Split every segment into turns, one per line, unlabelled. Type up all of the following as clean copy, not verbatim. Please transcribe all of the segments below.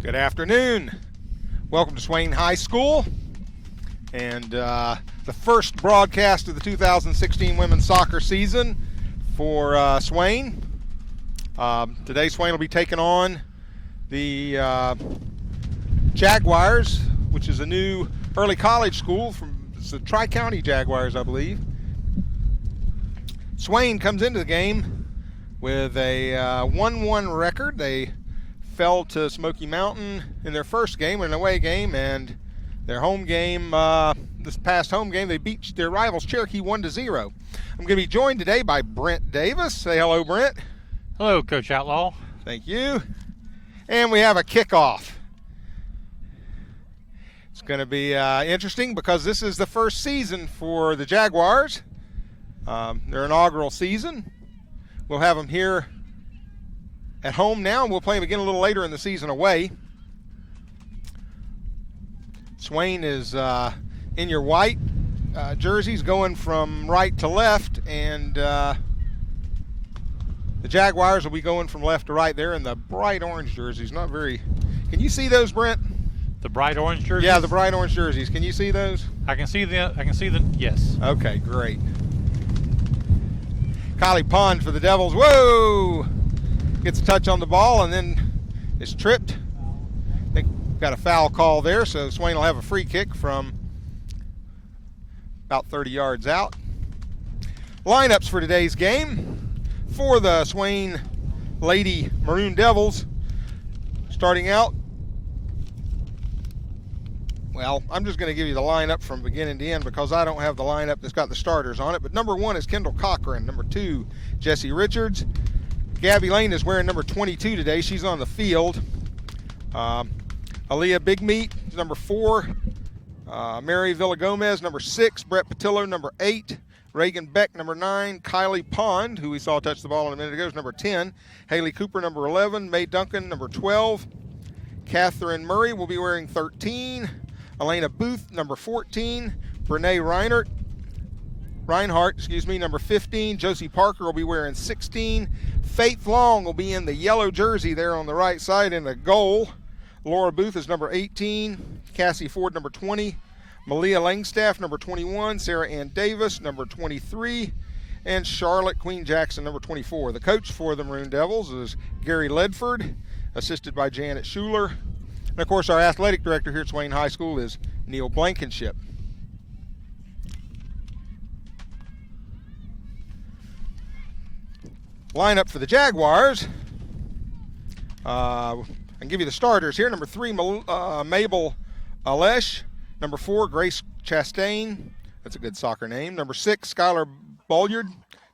Good afternoon. Welcome to Swain High School and the first broadcast of the 2016 women's soccer season for Swain. Today Swain will be taking on the Jaguars, which is a new early college school from the Tri-County Jaguars, I believe. Swain comes into the game with a 1-1 record. They fell to Smoky Mountain in their first game, an away game, and their home game, this past home game, they beat their rivals Cherokee 1-0. I'm going to be joined today by Brent Davis. Say hello, Brent.
Hello, Coach Outlaw.
Thank you. And we have a kickoff. It's going to be interesting because this is the first season for the Jaguars. Their inaugural season. We'll have them here at home now, and we'll play them again a little later in the season away. Swain is in your white jerseys going from right to left, and the Jaguars will be going from left to right there in the bright orange jerseys. Not very. Can you see those, Brent?
The bright orange jerseys?
Yeah, the bright orange jerseys. Can you see those?
I can see the, yes.
Okay, great. Kylie Pond for the Devils. Whoa! Gets a touch on the ball and then is tripped. I think got a foul call there, so Swain will have a free kick from about 30 yards out. Lineups for today's game for the Swain Lady Maroon Devils. Starting out, well, I'm just going to give you the lineup from beginning to end because I don't have the lineup that's got the starters on it. But number 1 is Kendall Cochran. Number 2, Jesse Richards. Gabby Lane is wearing number 22 today. She's on the field. Aaliyah Big Meat, number 4. Mary Villagomez, number 6. Brett Patillo, number 8. Reagan Beck, number 9. Kylie Pond, who we saw touch the ball a minute ago, is number 10. Haley Cooper, number 11. Mae Duncan, number 12. Catherine Murray will be wearing 13. Elena Booth, number 14. Brene Reinhardt, number 15. Josie Parker will be wearing 16. Faith Long will be in the yellow jersey there on the right side in the goal. Laura Booth is number 18. Cassie Ford, number 20. Malia Langstaff, number 21. Sarah Ann Davis, number 23. And Charlotte Queen Jackson, number 24. The coach for the Maroon Devils is Gary Ledford, assisted by Janet Schuler. And, of course, our athletic director here at Swain High School is Neil Blankenship. Lineup for the Jaguars. I can give you the starters here. Number 3, Mabel Alesh. Number 4, Grace Chastain. That's a good soccer name. Number 6, Skylar Bolliard.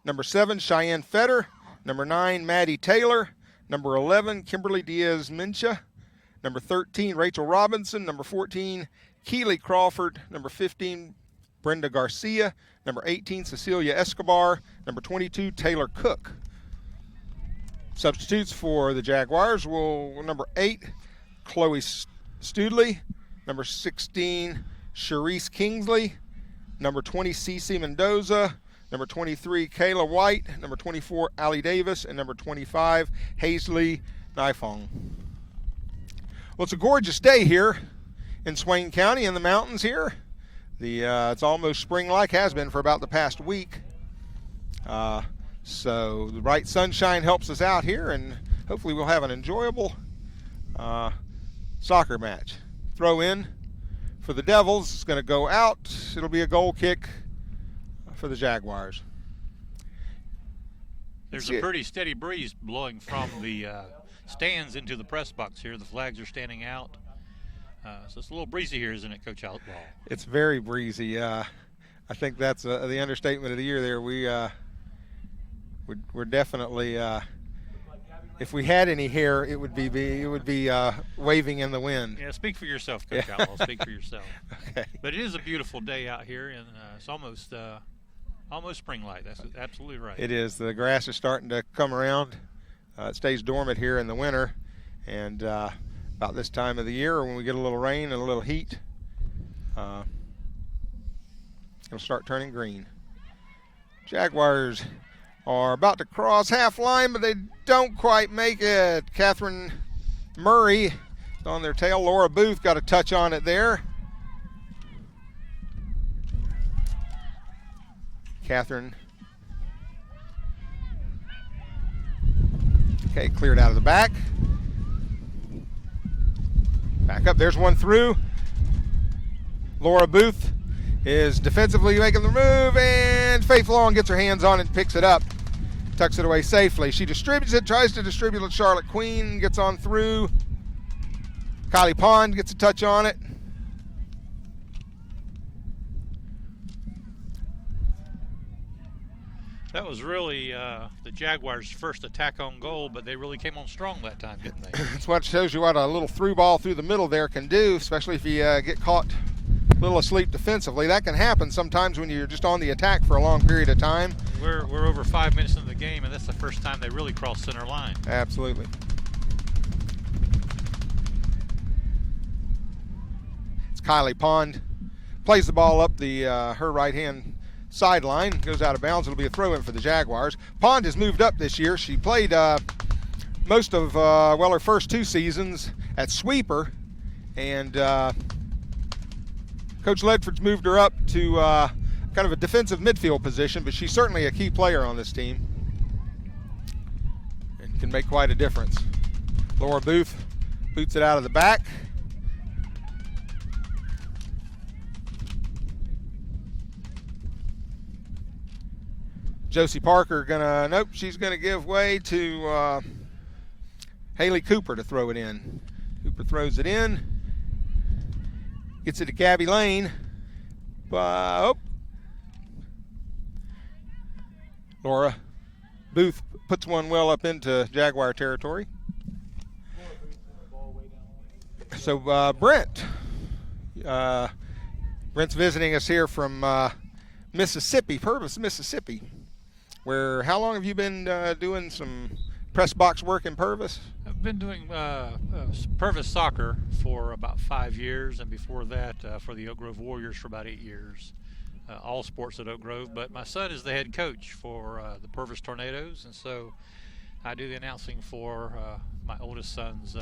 Number 7, Cheyenne Fetter. Number 9, Maddie Taylor. Number 11, Kimberly Diaz-Mincha. Number 13, Rachel Robinson. Number 14, Keely Crawford. Number 15, Brenda Garcia. Number 18, Cecilia Escobar. Number 22, Taylor Cook. Substitutes for the Jaguars will number 8, Chloe Studley. Number 16, Charisse Kingsley. Number 20, Cece Mendoza. Number 23, Kayla White. Number 24, Allie Davis. And number 25, Hazley Nifong. Well, it's a gorgeous day here in Swain County in the mountains here. It's almost spring-like, has been for about the past week. So the bright sunshine helps us out here, and hopefully we'll have an enjoyable soccer match. Throw in for the Devils. It's going to go out. It'll be a goal kick for the Jaguars.
There's a pretty steady breeze blowing from the stands into the press box here. The flags are standing out. So it's a little breezy here, isn't it, Coach Outlaw?
It's very breezy. I think that's the understatement of the year there. We're definitely, if we had any hair, it would be waving in the wind.
Yeah, speak for yourself, Coach Outlaw. Speak for yourself.
Okay.
But it is a beautiful day out here, and it's almost spring-like. That's absolutely right.
It is. The grass is starting to come around. It stays dormant here in the winter, and about this time of the year, when we get a little rain and a little heat, it'll start turning green. Jaguars are about to cross half line, but they don't quite make it. Catherine Murray just on their tail. Laura Booth got a touch on it there. Catherine. Okay, cleared out of the back. Back up, there's one through. Laura Booth is defensively making the move, and Faith Long gets her hands on it and picks it up. Tucks it away safely. She distributes it, tries to distribute it. Charlotte Queen gets on through. Kylie Pond gets a touch on it.
That was really the Jaguars' first attack on goal, but they really came on strong that time, didn't they?
That's what shows you what a little through ball through the middle there can do, especially if you get caught a little asleep defensively. That can happen sometimes when you're just on the attack for a long period of time.
We're over 5 minutes into the game, and that's the first time they really crossed center line.
Absolutely. It's Kylie Pond. Plays the ball up the her right-hand sideline, goes out of bounds. It'll be a throw-in for the Jaguars. Pond has moved up this year. She played most of, her first 2 seasons at sweeper, and Coach Ledford's moved her up to kind of a defensive midfield position, but she's certainly a key player on this team and can make quite a difference. Laura Booth boots it out of the back. Josie Parker she's gonna give way to Haley Cooper to throw it in. Cooper throws it in, gets it to Gabby Lane. Laura Booth puts one well up into Jaguar territory. So Brent's visiting us here from Mississippi, Purvis, Mississippi. How long have you been doing some press box work in Purvis?
I've been doing Purvis soccer for about 5 years, and before that for the Oak Grove Warriors for about 8 years. All sports at Oak Grove, but my son is the head coach for the Purvis Tornadoes, and so I do the announcing for my oldest son's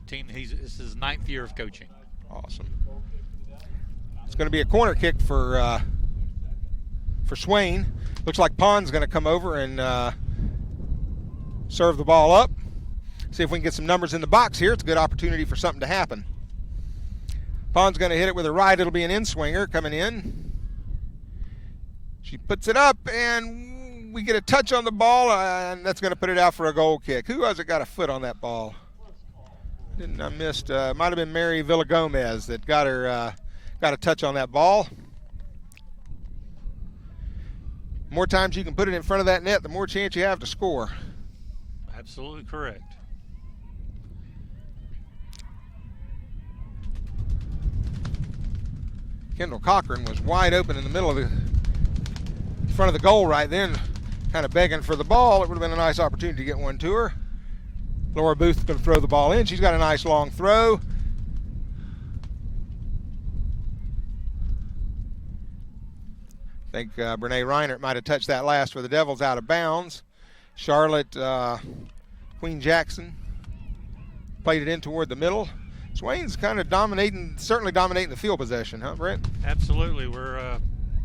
team. This is his 9th year of coaching.
Awesome. It's going to be a corner kick for Swain. Looks like Pond's going to come over and serve the ball up. See if we can get some numbers in the box here. It's a good opportunity for something to happen. Pond's going to hit it with her right. It'll be an in-swinger coming in. She puts it up, and we get a touch on the ball, and that's going to put it out for a goal kick. Who has it got a foot on that ball? I missed. Might have been Mary Villagomez that got a touch on that ball. More times you can put it in front of that net, the more chance you have to score.
Absolutely correct.
Kendall Cochran was wide open in the middle of the front of the goal right then, kind of begging for the ball. It would have been a nice opportunity to get one to her. Laura Booth is going to throw the ball in. She's got a nice long throw. I think Brene Reinert might have touched that last for the Devils out of bounds. Charlotte Queen Jackson played it in toward the middle. Swain's kind of certainly dominating the field possession, huh, Brent?
Absolutely. We're over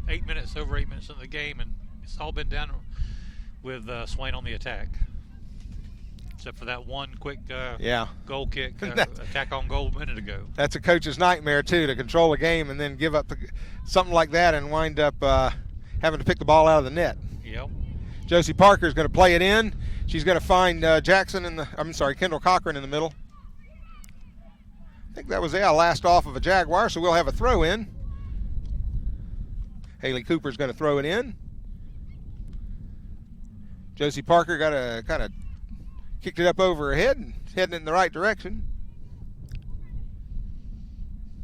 8 minutes into the game, and it's all been done with Swain on the attack. Except for that one quick goal kick, attack on goal a minute ago.
That's a coach's nightmare, too, to control a game and then give up something like that and wind up having to pick the ball out of the net.
Yep.
Josie Parker is going to play it in. She's going to find Kendall Cochran in the middle. I think that was the last off of a Jaguar, so we'll have a throw in. Haley Cooper's going to throw it in. Josie Parker got a kind of kicked it up over her head and heading in the right direction.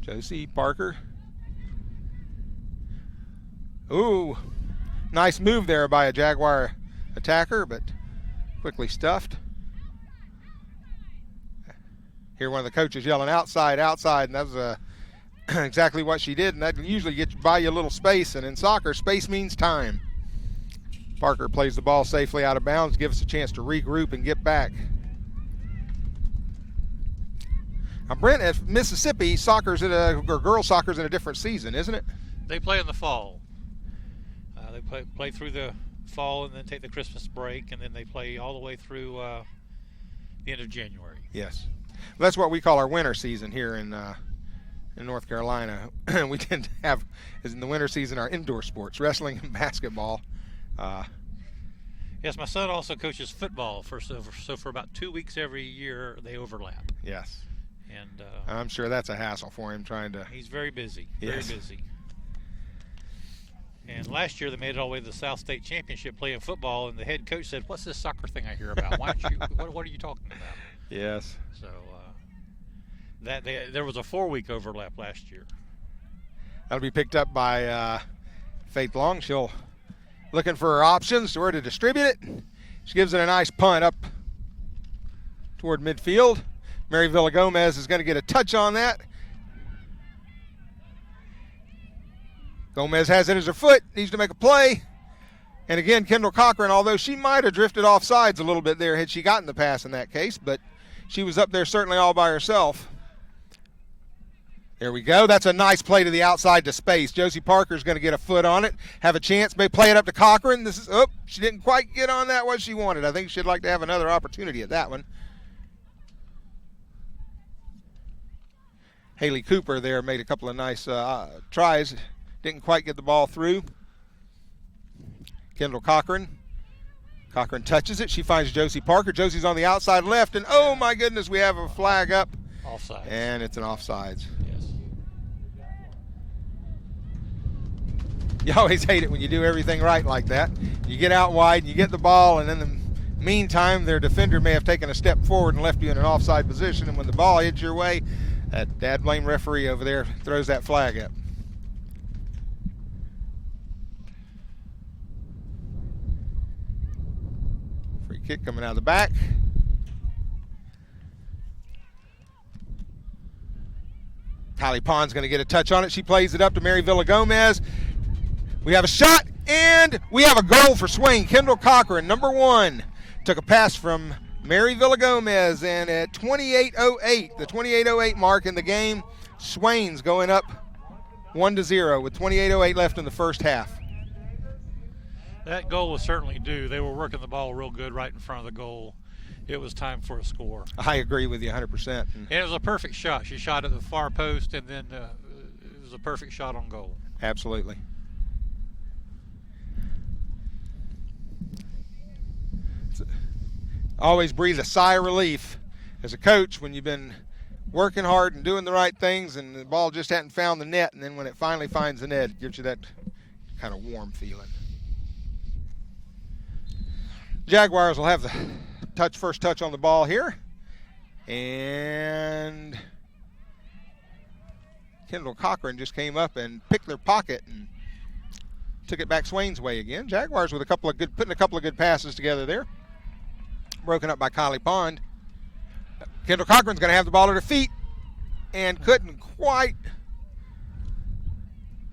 Josie Parker. Ooh, nice move there by a Jaguar attacker, but quickly stuffed. Hear one of the coaches yelling outside, outside, and that was exactly what she did, and that usually buy you a little space, and in soccer, space means time. Parker plays the ball safely out of bounds, gives us a chance to regroup and get back. Brent, at Mississippi, girls soccer's in a different season, isn't it?
They play in the fall. They play through the fall and then take the Christmas break, and then they play all the way through the end of January.
Yes. Well, that's what we call our winter season here in North Carolina. We tend to have, is in the winter season, our indoor sports, wrestling and basketball.
Yes, my son also coaches football, so for about 2 weeks every year they overlap.
Yes.
And
I'm sure that's a hassle for him trying to...
He's very busy,
yes.
Very busy. And last year they made it all the way to the South State Championship playing football, and the head coach said, "What's this soccer thing I hear about? Why don't you? What are you talking about?"
Yes.
So there was a 4-week overlap last year.
That'll be picked up by Faith Long. She'll looking for her options to where to distribute it. She gives it a nice punt up toward midfield. Mary Villagomez is going to get a touch on that. Gomez has it as her foot, needs to make a play. And again, Kendall Cochran, although she might have drifted off sides a little bit there had she gotten the pass in that case, but she was up there certainly all by herself. There we go. That's a nice play to the outside to space. Josie Parker's going to get a foot on it, have a chance, may play it up to Cochran. She didn't quite get on that what she wanted. I think she'd like to have another opportunity at that one. Haley Cooper there made a couple of nice tries. Didn't quite get the ball through. Kendall Cochran. Cochran touches it. She finds Josie Parker. Josie's on the outside left, and oh my goodness, we have a flag up.
Offsides.
And it's an offsides.
Yes.
You always hate it when you do everything right like that. You get out wide, you get the ball, and in the meantime, their defender may have taken a step forward and left you in an offside position, and when the ball hits your way, that dad blame referee over there throws that flag up. Free kick coming out of the back. Kylie Pond's going to get a touch on it. She plays it up to Mary Villagomez. We have a shot, and we have a goal for Swain. Kendall Cochran, number 1, took a pass from Mary Villagomez, and at 28:08, the 28:08 mark in the game, Swain's going up 1-0 with 28:08 left in the first half.
That goal was certainly due. They were working the ball real good right in front of the goal. It was time for a score.
I agree with you 100%.
And it was a perfect shot. She shot at the far post, and then it was a perfect shot on goal.
Absolutely. Always breathe a sigh of relief as a coach when you've been working hard and doing the right things and the ball just hadn't found the net, and then when it finally finds the net, it gives you that kind of warm feeling. Jaguars will have the first touch on the ball here, and Kendall Cochran just came up and picked their pocket and took it back Swain's way again. Jaguars with putting a couple of good passes together there. Broken up by Kylie Pond. Kendall Cochran's going to have the ball at her feet and couldn't quite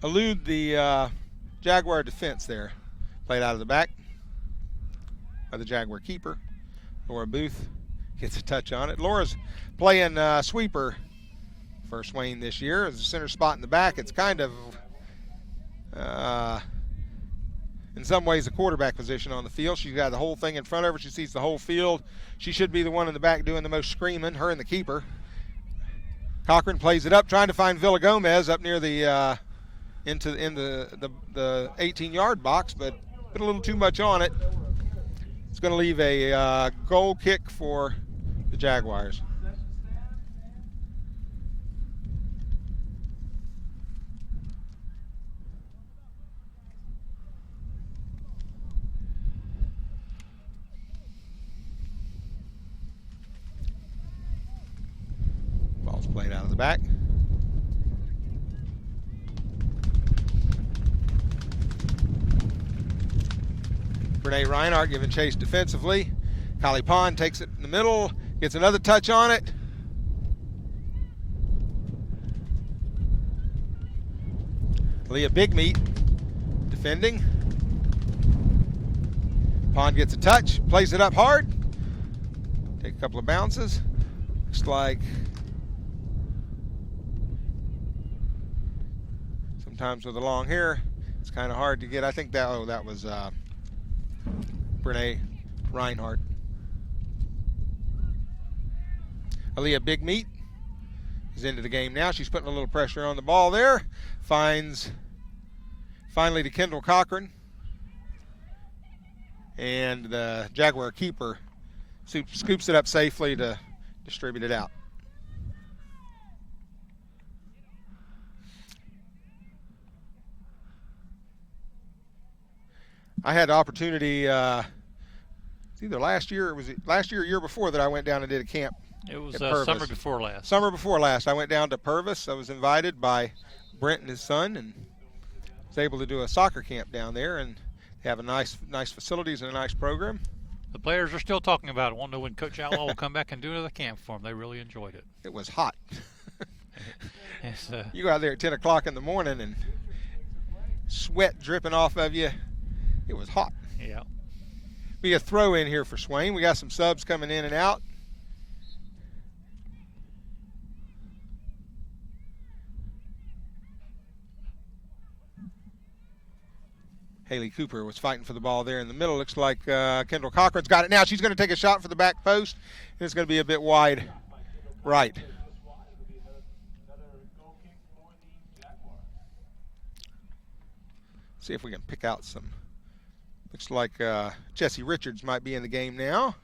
elude the Jaguar defense there. Played out of the back by the Jaguar keeper. Laura Booth gets a touch on it. Laura's playing sweeper for Swain this year as a center spot in the back. It's kind of in some ways a quarterback position on the field. She's got the whole thing in front of her. She sees the whole field. She should be the one in the back doing the most screaming, her and the keeper. Cochran plays it up, trying to find Villagomez up near the in the 18-yard box, but put a little too much on it. It's going to leave a goal kick for the Jaguars. Ball's played out of the back. Renee Reinhardt giving chase defensively. Kylie Pond takes it in the middle, gets another touch on it. Leah Bigmeat defending. Pond gets a touch, plays it up hard. Take a couple of bounces. Looks like Sometimes with the long hair, it's kind of hard to get. I think that was Brene Reinhardt. Aaliyah Big Meat is into the game now. She's putting a little pressure on the ball there. Finds finally to Kendall Cochran. And the Jaguar keeper scoops it up safely to distribute it out. I had the opportunity, it's either last year or year before that I went down and did a camp.
It was summer before last.
Summer before last. I went down to Purvis. I was invited by Brent and his son and was able to do a soccer camp down there, and they have a nice facilities and a nice program.
The players are still talking about it. Want to know when Coach Outlaw will come back and do another camp for them. They really enjoyed it.
It was hot.
Yes,
you go out there at 10 o'clock in the morning and sweat dripping off of you. It was hot.
Yeah.
Be a throw in here for Swain. We got some subs coming in and out. Haley Cooper was fighting for the ball there in the middle. Looks like Kendall Cochran's got it now. She's going to take a shot for the back post. And it's going to be a bit wide right. See if we can pick out some. Looks like Jessie Richards might be in the game now.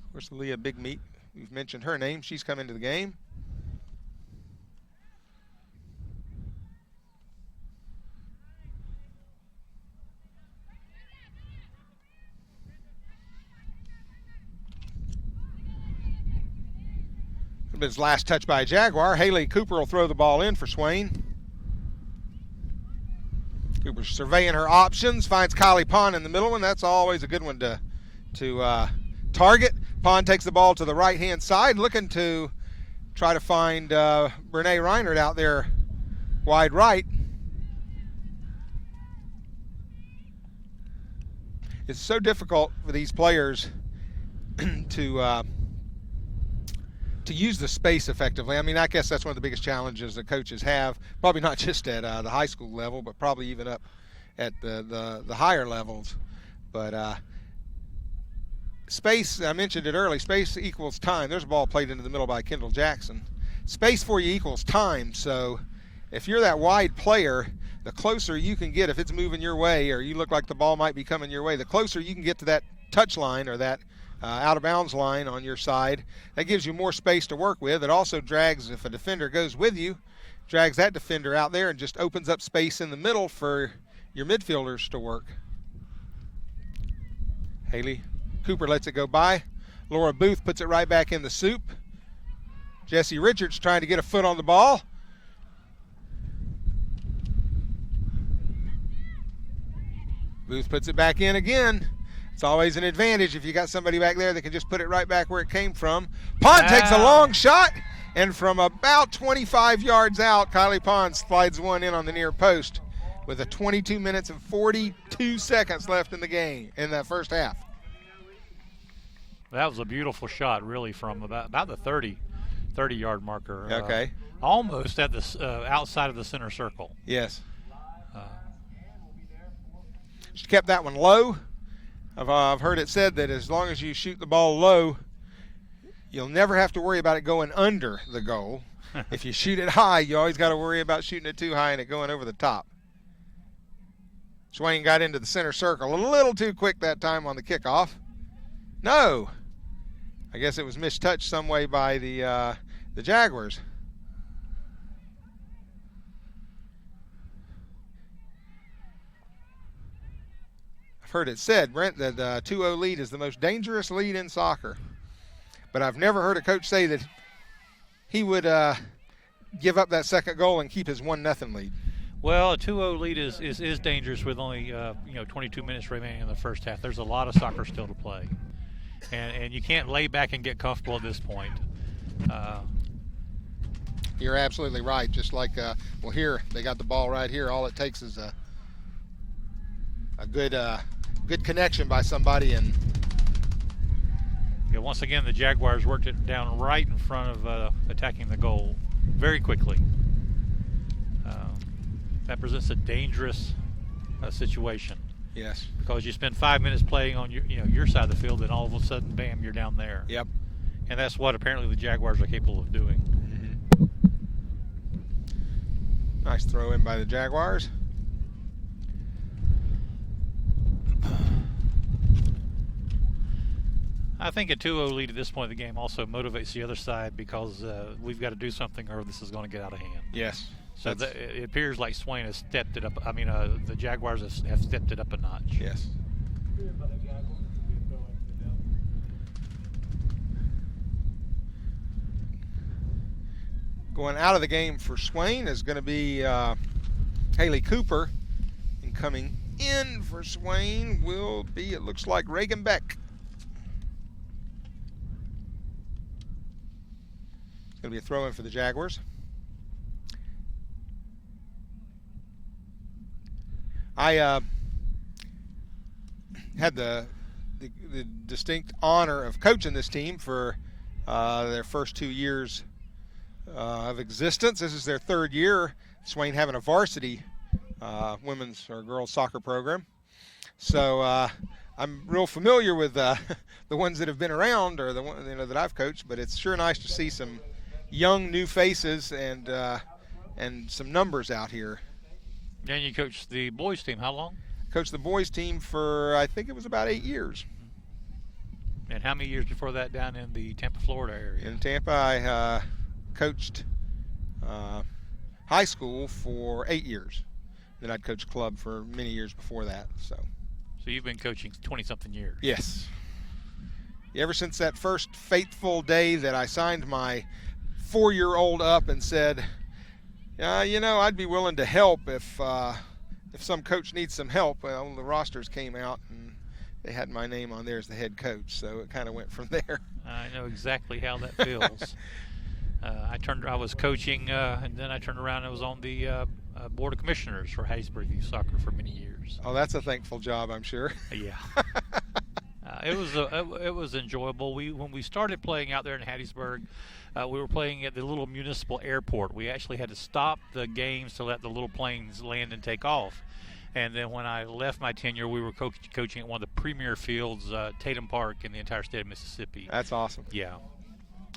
Of course, Leah Big Meat, we've mentioned her name. She's come into the game. His last touch by a Jaguar. Haley Cooper will throw the ball in for Swain. Cooper's surveying her options, finds Kylie Pond in the middle one. That's always a good one to target. Pond takes the ball to the right-hand side, looking to try to find Brene Reinhardt out there wide right. It's so difficult for these players to use the space effectively. I mean, I guess that's one of the biggest challenges that coaches have, probably not just at the high school level, but probably even up at the higher levels. But space, I mentioned it early, space equals time. There's a ball played into the middle by Kendall Jackson. Space for you equals time, so if you're that wide player, the closer you can get, if it's moving your way or you look like the ball might be coming your way, the closer you can get to that touch line or that out of bounds line on your side, that gives you more space to work with. It also drags, if a defender goes with you, drags that defender out there and just opens up space in the middle for your midfielders to work. Haley Cooper lets it go by. Laura Booth puts it right back in the soup. Jessie Richards trying to get a foot on the ball. Booth puts it back in again. It's always an advantage if you got somebody back there that can just put it right back where it came from. Pond takes a long shot, and from about 25 yards out, Kylie Pond slides one in on the near post with 22 minutes and 42 seconds left in the game, in that first half.
That was a beautiful shot, really, from about the 30-yard marker.
Okay.
Almost at the outside of the center circle.
Yes. She kept that one low. I've heard it said that as long as you shoot the ball low, you'll never have to worry about it going under the goal. If you shoot it high, you always got to worry about shooting it too high and it going over the top. Swain got into the center circle a little too quick that time on the kickoff. No. I guess it was mistouched some way by the Jaguars. I've heard it said, Brent, that 2-0 lead is the most dangerous lead in soccer. But I've never heard a coach say that he would give up that second goal and keep his 1-0 lead.
Well, a 2-0 lead is dangerous with only 22 minutes remaining in the first half. There's a lot of soccer still to play, and you can't lay back and get comfortable at this point.
You're absolutely right. Just like well, here they got the ball right here. All it takes is a good connection by somebody, and
once again the Jaguars worked it down right in front of attacking the goal. very quickly. That presents a dangerous situation.
Yes.
Because you spend 5 minutes playing on your side of the field, and all of a sudden, bam, you're down there.
Yep.
And that's what apparently the Jaguars are capable of doing.
Mm-hmm. Nice throw in by the Jaguars.
I think a 2-0 lead at this point of the game also motivates the other side, because we've got to do something or this is going to get out of hand.
Yes.
So it appears like Swain has stepped it up. I mean, the Jaguars have stepped it up a notch.
Yes. Going out of the game for Swain is going to be Haley Cooper. And coming in for Swain will be, it looks like, Reagan Beck. It's going to be a throw-in for the Jaguars. I had the distinct honor of coaching this team for their first 2 years of existence. This is their third year, Swain having a varsity women's or girls soccer program. So I'm real familiar with the ones that have been around, or the one that I've coached. But it's sure nice to see some young new faces and some numbers out here.
And you coached the boys team how long?
Coached the boys team for, I think it was about 8 years.
And how many years before that down in the Tampa, Florida area?
In Tampa, I coached high school for 8 years. Then I'd coached club for many years before that. So
you've been coaching 20-something years.
Yes. Ever since that first fateful day that I signed my 4-year-old up and said, I'd be willing to help if some coach needs some help. Well, the rosters came out and they had my name on there as the head coach, so it kind of went from there.
I know exactly how that feels. I was coaching, and then I turned around and was on the board of commissioners for Hattiesburg Youth Soccer for many years.
Oh, that's a thankful job, I'm sure.
Yeah. It was enjoyable. When we started playing out there in Hattiesburg, we were playing at the little municipal airport. We actually had to stop the games to let the little planes land and take off. And then when I left my tenure, we were coaching at one of the premier fields, Tatum Park, in the entire state of Mississippi.
That's awesome.
Yeah.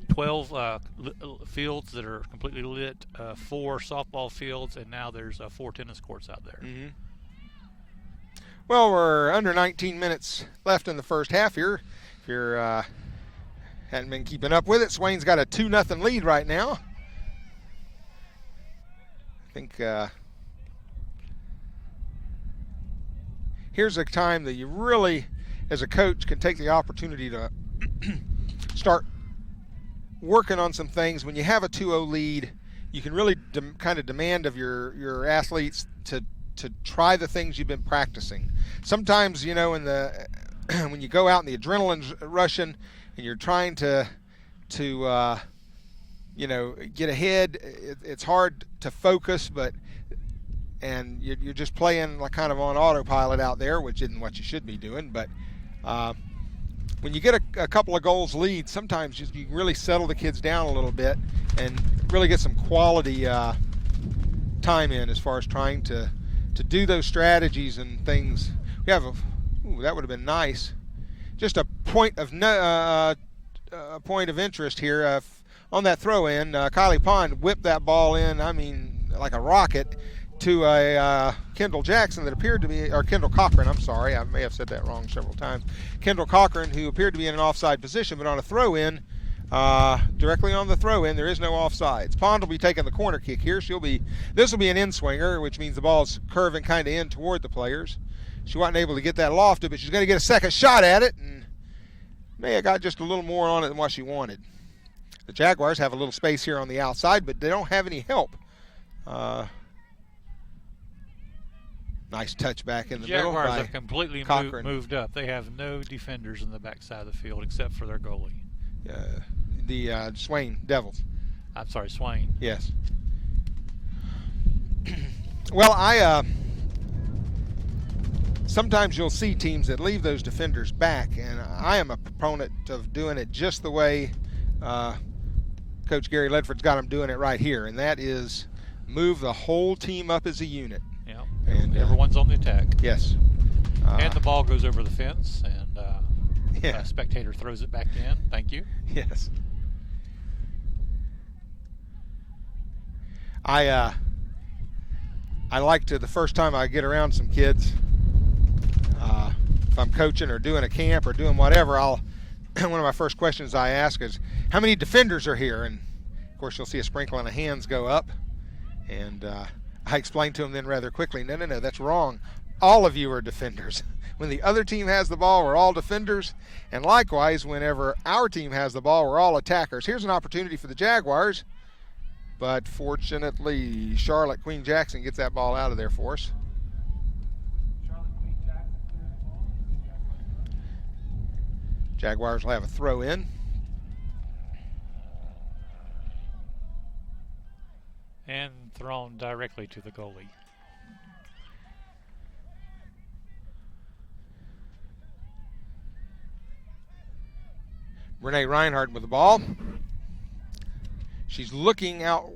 12 fields that are completely lit, 4 softball fields, and now there's 4 tennis courts out there.
Mm-hmm. Well, we're under 19 minutes left in the first half here. If you're hadn't been keeping up with it, Swain's got a 2-0 lead right now. I think here's a time that you really, as a coach, can take the opportunity to start working on some things. When you have a 2-0 lead, you can really kind of demand of your athletes to try the things you've been practicing. Sometimes, in the when you go out and the adrenaline's rushing and you're trying to get ahead, it's hard to focus, and you're just playing like kind of on autopilot out there, which isn't what you should be doing. But when you get a couple of goals lead, sometimes you can really settle the kids down a little bit and really get some quality time in as far as trying to do those strategies and things. We have that would have been nice. Just a point of interest here on that throw-in. Kylie Pond whipped that ball in. I mean, like a rocket to a Kendall Jackson that appeared to be, or Kendall Cochran. I'm sorry, I may have said that wrong several times. Kendall Cochran, who appeared to be in an offside position, but on a throw-in. Directly on the throw-in, there is no offsides. Pond will be taking the corner kick here. This will be an in-swinger, which means the ball's curving kind of in toward the players. She wasn't able to get that lofted, but she's going to get a second shot at it, and may have got just a little more on it than what she wanted. The Jaguars have a little space here on the outside, but they don't have any help. Nice touch back in the middle.
Jaguars have completely moved up. They have no defenders in the backside of the field except for their goalie.
The Swain Devils.
I'm sorry, Swain.
Yes. Well, sometimes you'll see teams that leave those defenders back, and I am a proponent of doing it just the way Coach Gary Ledford's got them doing it right here, and that is move the whole team up as a unit.
Yeah,
and
everyone's on the attack.
Yes.
And the ball goes over the fence, and
yeah.
a spectator throws it back in. Thank you.
Yes. I like to, the first time I get around some kids, if I'm coaching or doing a camp or doing whatever, one of my first questions I ask is, how many defenders are here? And of course you'll see a sprinkling of hands go up. And I explain to them then rather quickly, no, that's wrong. All of you are defenders. When the other team has the ball, we're all defenders. And likewise, whenever our team has the ball, we're all attackers. Here's an opportunity for the Jaguars. But fortunately, Charlotte Queen Jackson gets that ball out of there for us. Jaguars will have a throw in.
And thrown directly to the goalie.
Renee Reinhardt with the ball. She's looking out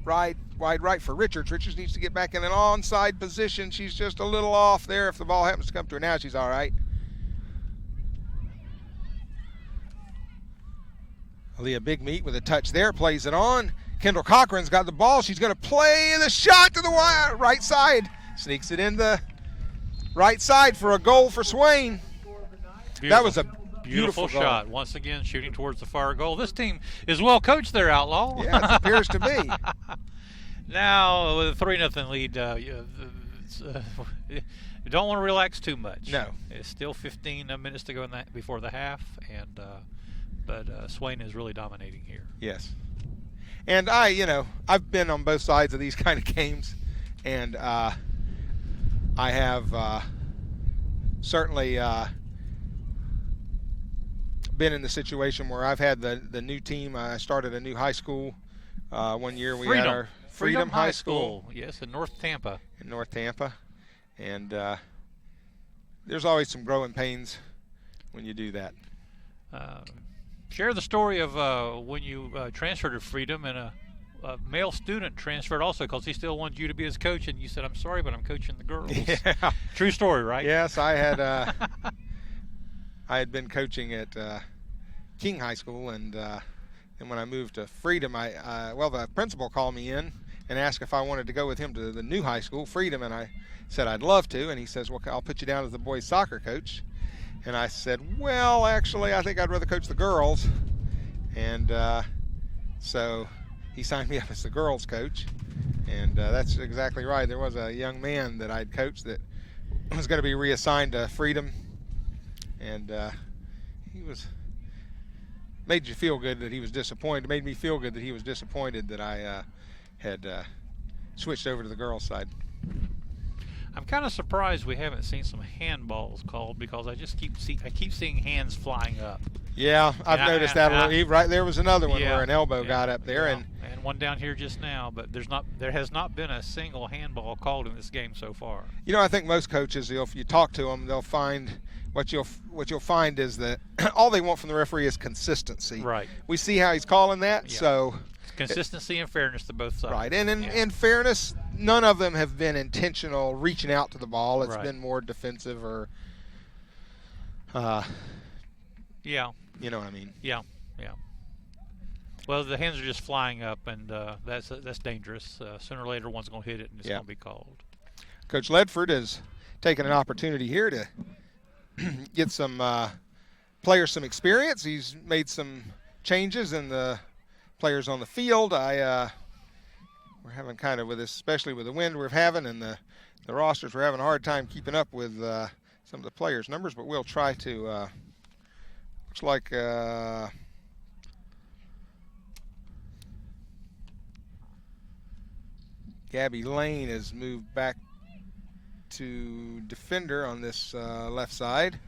wide right for Richards. Richards needs to get back in an onside position. She's just a little off there. If the ball happens to come to her now, she's all right. Aaliyah Big Meat with a touch there, plays it on. Kendall Cochran's got the ball. She's going to play the shot to the right side. Sneaks it in the right side for a goal for Swain.
Beautiful.
That was a
beautiful
goal.
Shot. Once again, shooting towards the far goal. This team is well coached there, Outlaw.
Yeah, it appears to be.
Now, with a 3-0 lead, you don't want to relax too much.
No.
It's still 15 minutes to go before the half, and but Swain is really dominating here.
Yes. And I've been on both sides of these kind of games, and I have certainly been in the situation where I've had the new team. I started a new high school one year. We had our Freedom High School.
Yes, in North Tampa.
And there's always some growing pains when you do that.
Share the story of when you transferred to Freedom, and a male student transferred also because he still wanted you to be his coach, and you said, "I'm sorry, but I'm coaching the girls."
Yeah.
True story, right?
Yes, I had I had been coaching at King High School, and when I moved to Freedom, the principal called me in and asked if I wanted to go with him to the new high school, Freedom, and I said I'd love to, and he says, "Well, I'll put you down as the boys soccer coach." And I said, well, actually, I think I'd rather coach the girls. And so he signed me up as the girls coach. And that's exactly right. There was a young man that I'd coached that was going to be reassigned to Freedom. And made you feel good that he was disappointed. It made me feel good that he was disappointed that I had switched over to the girls' side.
I'm kind of surprised we haven't seen some handballs called, because I keep seeing hands flying up.
Yeah, I've noticed that. Right there was another one where an elbow got up there,
and one down here just now. But there has not been a single handball called in this game so far.
I think most coaches, if you talk to them, they'll find what you'll find is that all they want from the referee is consistency.
Right.
We see how he's calling that, so
consistency and fairness to both sides.
Right, and in fairness, none of them have been intentional reaching out to the ball. It's been more defensive or,
yeah.
You know what I mean?
Yeah. Well, the hands are just flying up, and that's dangerous. Sooner or later, one's going to hit it, and it's going to be called.
Coach Ledford has taken an opportunity here to get some players some experience. He's made some changes in the players on the field. We're having kind of with this, especially with the wind we're having and the rosters, we're having a hard time keeping up with some of the players' numbers, but we'll try to. Looks like Gabby Lane has moved back to defender on this left side.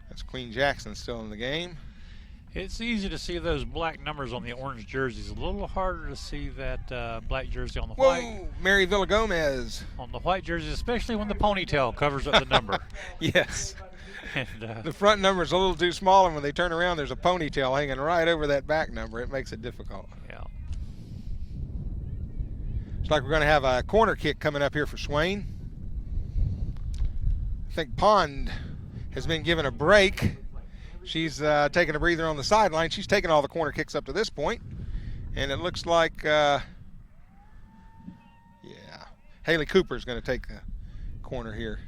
That's Queen Jackson still in the game.
It's easy to see those black numbers on the orange jerseys. A little harder to see that black jersey on the white.
Whoa, Mary Villagomez.
On the white jersey, especially when the ponytail covers up the number.
Yes.
And,
the front number is a little too small, and when they turn around, there's a ponytail hanging right over that back number. It makes it difficult.
Yeah.
It's like we're going to have a corner kick coming up here for Swain. I think Pond has been given a break. She's taking a breather on the sideline. She's taken all the corner kicks up to this point. And it looks like, Haley Cooper's going to take the corner here.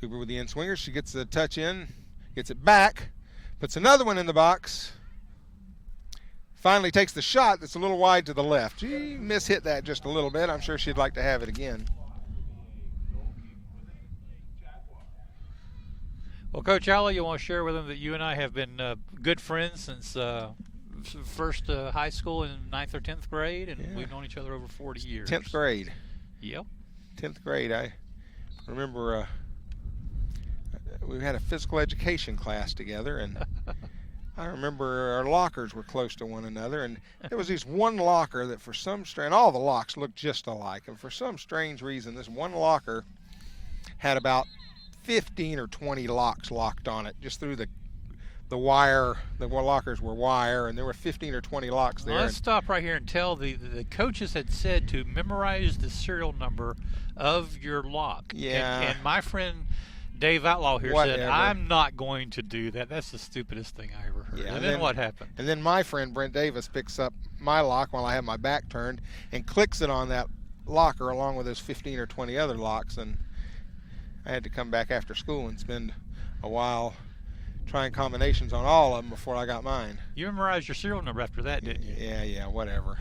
Cooper with the in-swinger. She gets the touch in, gets it back, puts another one in the box. Finally takes the shot that's a little wide to the left. She mishit that just a little bit. I'm sure she'd like to have it again.
Well, Coach Alla, you want to share with them that you and I have been good friends since first high school in 9th or 10th grade, and we've known each other over 40 years.
10th grade.
Yep.
10th grade. I remember we had a physical education class together, and I remember our lockers were close to one another, and there was this one locker that for some strange, all the locks looked just alike, and for some strange reason, this one locker had about 15 or 20 locks locked on it, just through the wire. The lockers were wire, and there were 15 or 20 locks there.
Well, let's stop right here and tell the coaches had said to memorize the serial number of your lock.
Yeah.
And my friend Dave Outlaw here said, I'm not going to do that. That's the stupidest thing I ever heard.
Yeah,
and then what happened?
And then my friend Brent Davis picks up my lock while I have my back turned and clicks it on that locker along with those 15 or 20 other locks, and I had to come back after school and spend a while trying combinations on all of them before I got mine.
You memorized your serial number after that, didn't you?
Yeah, whatever.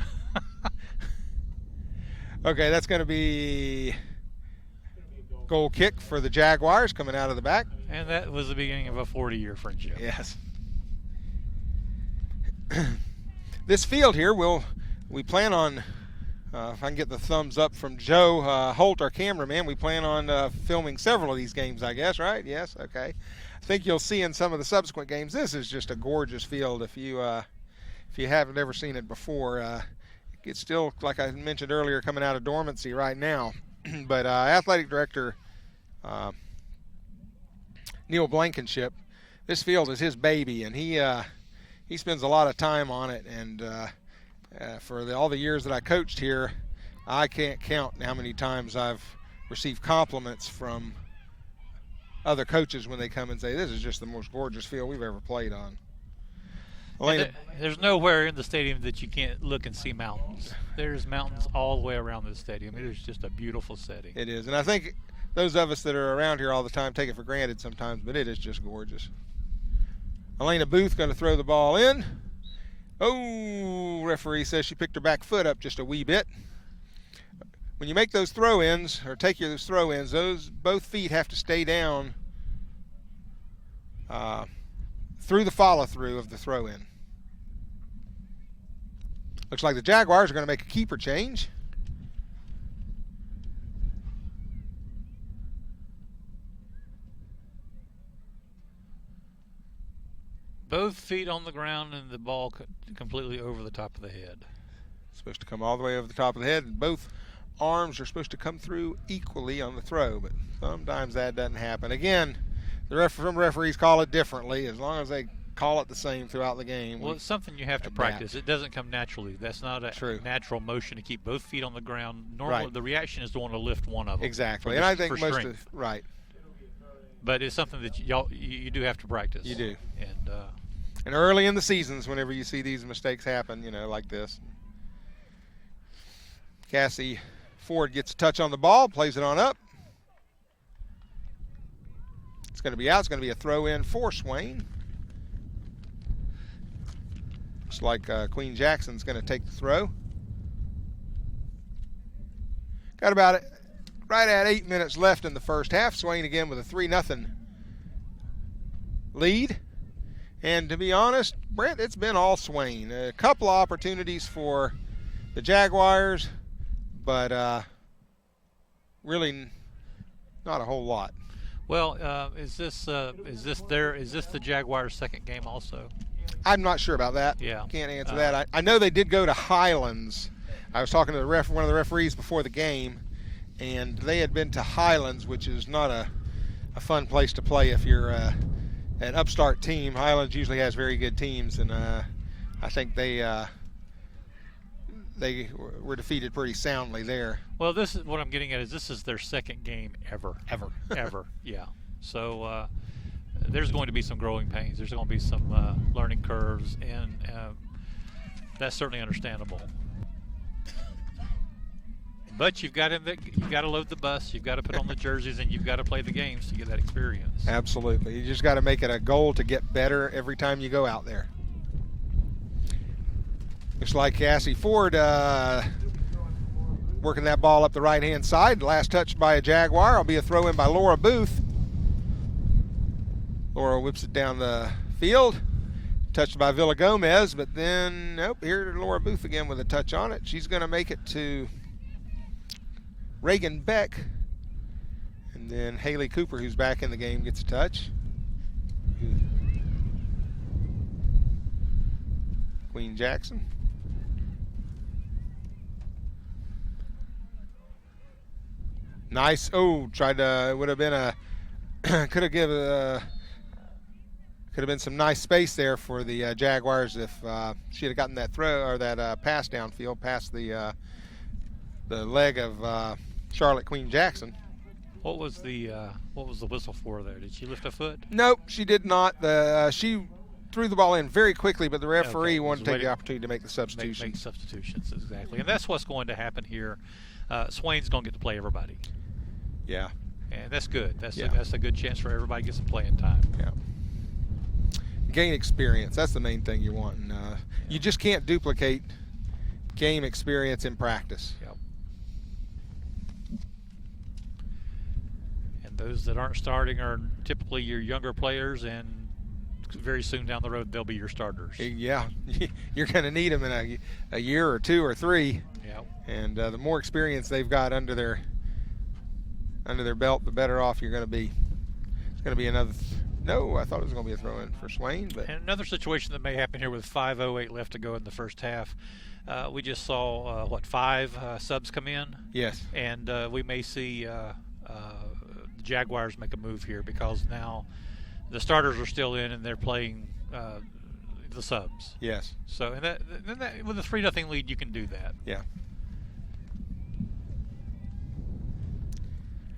Okay, that's going to be goal kick for the Jaguars coming out of the back.
And that was the beginning of a 40-year friendship.
Yes. This field here, we plan on, if I can get the thumbs up from Joe Holt, our cameraman, we plan on filming several of these games, I guess, right? Yes, okay. I think you'll see in some of the subsequent games, this is just a gorgeous field. If you haven't ever seen it before, it's still, like I mentioned earlier, coming out of dormancy right now. But athletic director Neil Blankenship, this field is his baby, and he spends a lot of time on it. And for all the years that I coached here, I can't count how many times I've received compliments from other coaches when they come and say, this is just the most gorgeous field we've ever played on.
There's nowhere in the stadium that you can't look and see mountains. There's mountains all the way around the stadium. It is just a beautiful setting.
It is, and I think those of us that are around here all the time take it for granted sometimes, but it is just gorgeous. Elena Booth going to throw the ball in. Oh, referee says she picked her back foot up just a wee bit. When you make those throw-ins, or take those throw-ins, both feet have to stay down through the follow-through of the throw-in. Looks like the Jaguars are going to make a keeper change.
Both feet on the ground and the ball completely over the top of the head.
It's supposed to come all the way over the top of the head, and both arms are supposed to come through equally on the throw, but sometimes that doesn't happen. Again, the referees call it differently, as long as they call it the same throughout the game.
Well, it's something you have to practice. It doesn't come naturally. That's not a natural motion to keep both feet on the ground. Normally, the reaction is to want to lift one of them.
Exactly, and I think most of right.
But it's something that you do have to practice.
You do.
And
early in the seasons, whenever you see these mistakes happen, like this. Cassie Ford gets a touch on the ball, plays it on up. It's going to be out. It's going to be a throw in for Swain. Looks like Queen Jackson's going to take the throw. Got about right at 8 minutes left in the first half. Swain again with a 3-0 lead. And to be honest, Brent, it's been all Swain. A couple of opportunities for the Jaguars, but really not a whole lot.
Well, is this the Jaguars' second game also?
I'm not sure about that.
Yeah.
Can't answer that. I know they did go to Highlands. I was talking to one of the referees before the game, and they had been to Highlands, which is not a fun place to play if you're an upstart team. Highlands usually has very good teams, and I think they were defeated pretty soundly there.
Well, this is what I'm getting at. This is their second game ever. Ever. Yeah. So there's going to be some growing pains. There's going to be some learning curves, and that's certainly understandable. But you've got to load the bus. You've got to put on the jerseys, and you've got to play the games to get that experience.
Absolutely. You just got to make it a goal to get better every time you go out there. Looks like Cassie Ford working that ball up the right-hand side. Last touch by a Jaguar. It'll be a throw in by Laura Booth. Laura whips it down the field. Touched by Villa Gomez, but then, nope, here Laura Booth again with a touch on it. She's going to make it to Reagan Beck. And then Haley Cooper, who's back in the game, gets a touch. Queen Jackson. Nice. Oh, tried to, it would have been a, could have been some nice space there for the Jaguars if she had gotten that throw or that pass downfield past the leg of Charlotte Queen Jackson.
What was the whistle for there? Did she lift a foot?
Nope, she did not. She threw the ball in very quickly, but the referee wanted to take the opportunity to make the substitutions.
Make substitutions, exactly. And that's what's going to happen here. Swain's going to get to play everybody.
Yeah.
And that's good. That's a good chance for everybody to get some playing time.
Yeah. Gain experience. That's the main thing you want. And, you just can't duplicate game experience in practice.
Yep. And those that aren't starting are typically your younger players, and very soon down the road they'll be your starters.
Yeah. You're going to need them in a year or two or three.
Yep.
And the more experience they've got under their belt, the better off you're going to be. It's going to be another. No, I thought it was going to be a throw-in for Swain. But
and another situation that may happen here with 5:08 left to go in the first half. We just saw, 5 subs come in?
Yes.
And we may see the Jaguars make a move here because now the starters are still in and they're playing the subs.
Yes.
So and that with a 3-0 lead, you can do that.
Yeah.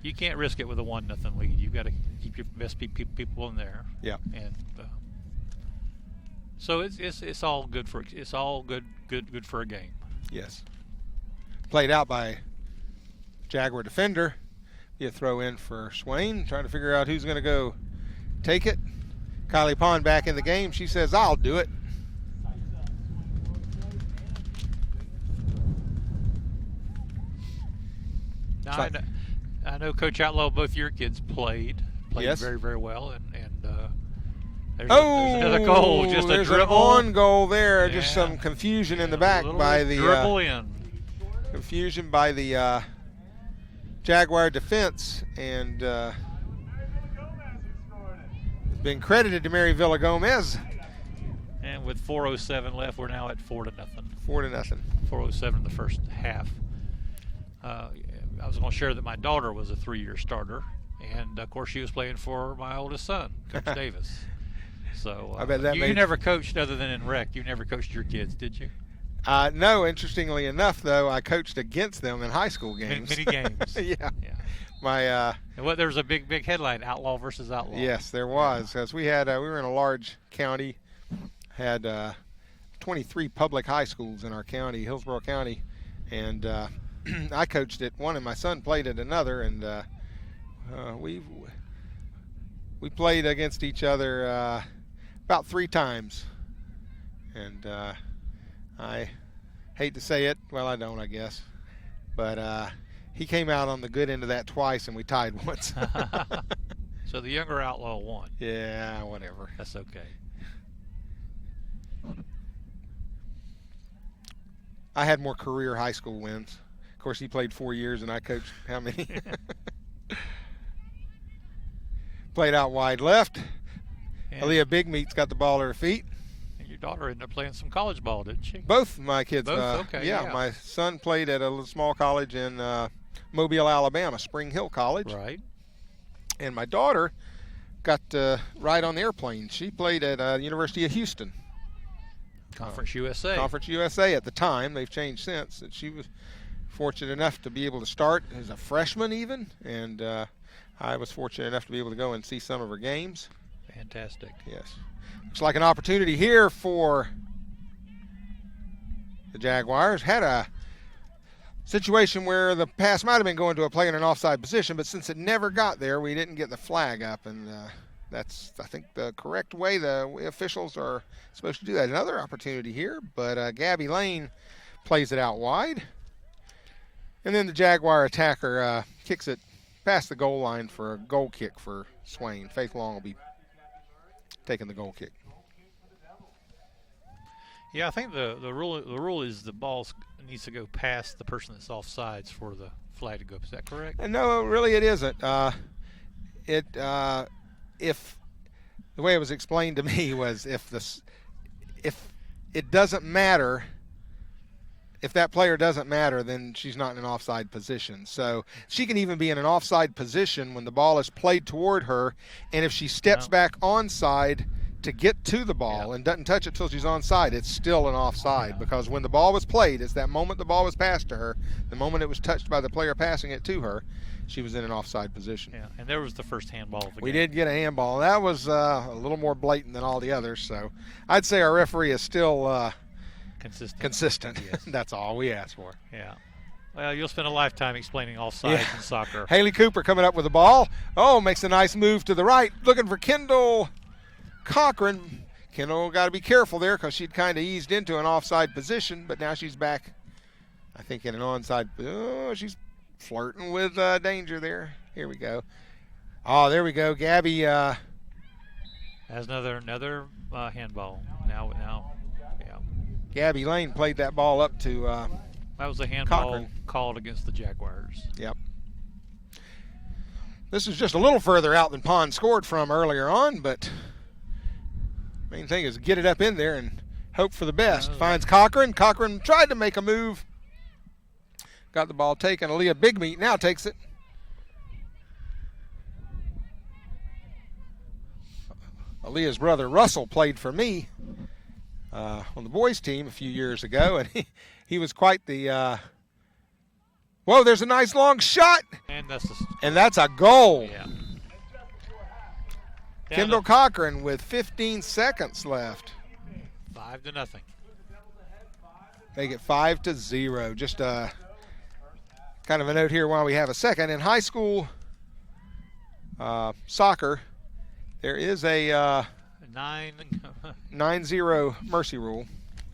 You can't risk it with a 1-0 lead. You've got to keep your best people in there.
Yeah.
And so it's all good for good for a game.
Yes. Played out by Jaguar defender. Be a throw in for Swain, trying to figure out who's going to go take it. Kylie Pond back in the game. She says, "I'll do it."
Now, I know Coach Outlaw, both your kids played
yes.
very, very well, and there's
another
goal, just
there's
a dribble.
An on goal there,
yeah.
Just some confusion in the back by the
dribble in.
Confusion by the Jaguar defense, and it's been credited to Mary Villa Gomez.
And with 4:07 left, we're now at 4-0.
4-0.
4:07 in the first half. I was going to share that my daughter was a 3-year starter, and of course she was playing for my oldest son, Coach Davis. So
I bet that
you never coached other than in rec. You never coached your kids, did you?
No. Interestingly enough, though, I coached against them in high school games.
Many games.
Yeah. My
and there was a big headline: Outlaw versus Outlaw.
Yes, there was, because we were in a large county, had 23 public high schools in our county, Hillsborough County, and I coached at one, and my son played at another, and we played against each other about 3 times, and I hate to say it, well, I don't, I guess, but he came out on the good end of that twice, and we tied once.
So the younger Outlaw won.
Yeah, whatever.
That's okay.
I had more career high school wins. Of course, he played 4 years, and I coached how many? Played out wide left. Aaliyah Big Meat's got the ball at her feet.
And your daughter ended up playing some college ball, didn't she?
Both my kids.
Both? Okay.
Yeah, my son played at a little small college in Mobile, Alabama, Spring Hill College.
Right.
And my daughter got to ride on the airplane. She played at University of Houston.
Conference USA.
Conference USA at the time. They've changed since. And she was fortunate enough to be able to start as a freshman even. And I was fortunate enough to be able to go and see some of her games.
Fantastic.
Yes. Looks like an opportunity here for the Jaguars. Had a situation where the pass might have been going to a player in an offside position, but since it never got there, we didn't get the flag up, and that's, I think, the correct way the officials are supposed to do that. Another opportunity here, but Gabby Lane plays it out wide, and then the Jaguar attacker kicks it past the goal line for a goal kick for Swain. Faith Long will be taking the goal kick.
Yeah, I think the rule is the ball needs to go past the person that's offsides for the flag to go up. Is that correct?
And no, really it isn't. If the way it was explained to me was if it doesn't matter, if that player doesn't matter, then she's not in an offside position. So she can even be in an offside position when the ball is played toward her, and if she steps back onside to get to the ball and doesn't touch it till she's onside, it's still an offside, because when the ball was played, it's that moment the ball was passed to her, the moment it was touched by the player passing it to her, she was in an offside position.
Yeah, and there was the first handball of the game.
We did get a handball. That was a little more blatant than all the others, so I'd say our referee is still consistent.
Yes.
That's all we ask for.
Yeah. Well, you'll spend a lifetime explaining offsides in soccer.
Haley Cooper coming up with the ball. Oh, makes a nice move to the right, looking for Kendall Cochran. Kendall got to be careful there because she'd kind of eased into an offside position, but now she's back, I think, in an onside. Oh, she's flirting with danger there. Here we go. Oh, there we go. Gabby
has another handball. Now, yeah.
Gabby Lane played that ball up to
that was a handball
Cochran.
Called against the Jaguars.
Yep. This is just a little further out than Pond scored from earlier on, but main thing is get it up in there and hope for the best. Finds Cochran. Cochran tried to make a move. Got the ball taken. Aaliyah Big Meat now takes it. Aaliyah's brother Russell played for me on the boys team a few years ago, and he was quite the whoa, there's a nice long shot. And that's a goal.
Yeah.
Kendall Cochran with 15 seconds left.
5-0.
Make it 5-0. Just kind of a note here while we have a second. In high school soccer, there is a 9-0 mercy rule.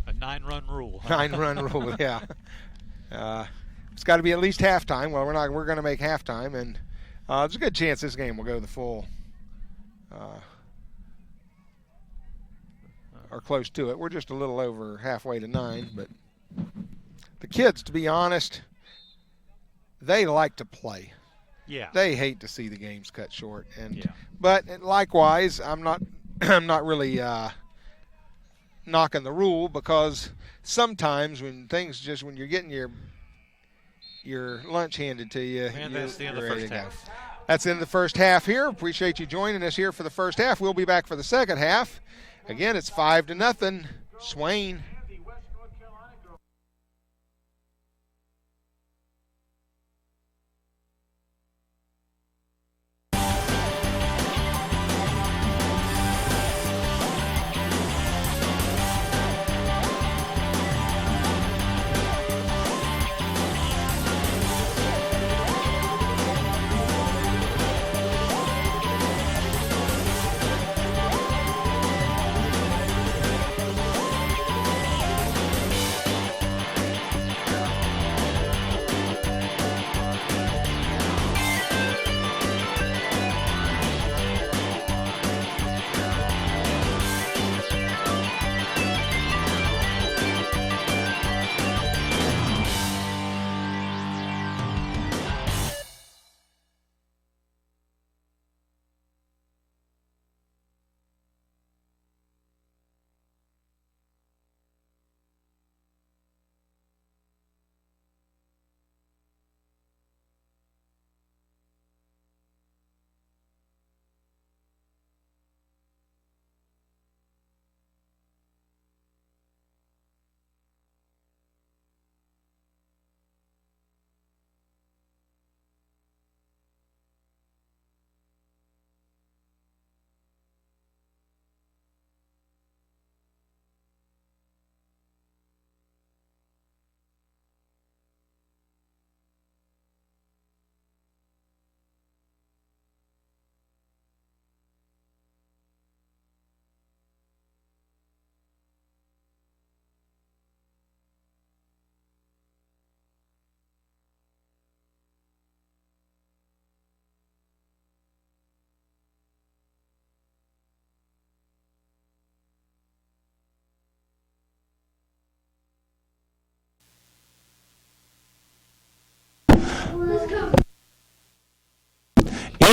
A 9-run rule.
9-run rule, yeah. It's got to be at least halftime. Well, we're going to make halftime, and there's a good chance this game will go the full or close to it. We're just a little over halfway to 9, but the kids, to be honest, they like to play.
Yeah.
They hate to see the games cut short, but likewise, I'm not really knocking the rule, because sometimes when you're getting your lunch handed to you,
and that's the end of the first half.
That's the end of the first half here. Appreciate you joining us here for the first half. We'll be back for the second half. Again, it's 5-0, Swain.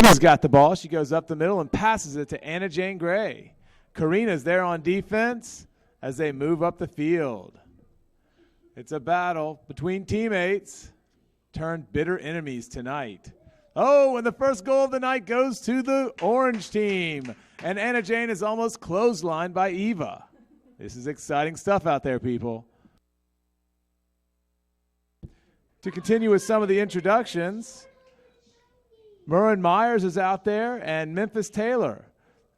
Eva's got the ball. She goes up the middle and passes it to Anna Jane Gray. Karina's there on defense as they move up the field. It's a battle between teammates turned bitter enemies tonight. Oh, and the first goal of the night goes to the orange team. And Anna Jane is almost clotheslined by Eva. This is exciting stuff out there, people. To continue with some of the introductions, Murren Myers is out there and Memphis Taylor.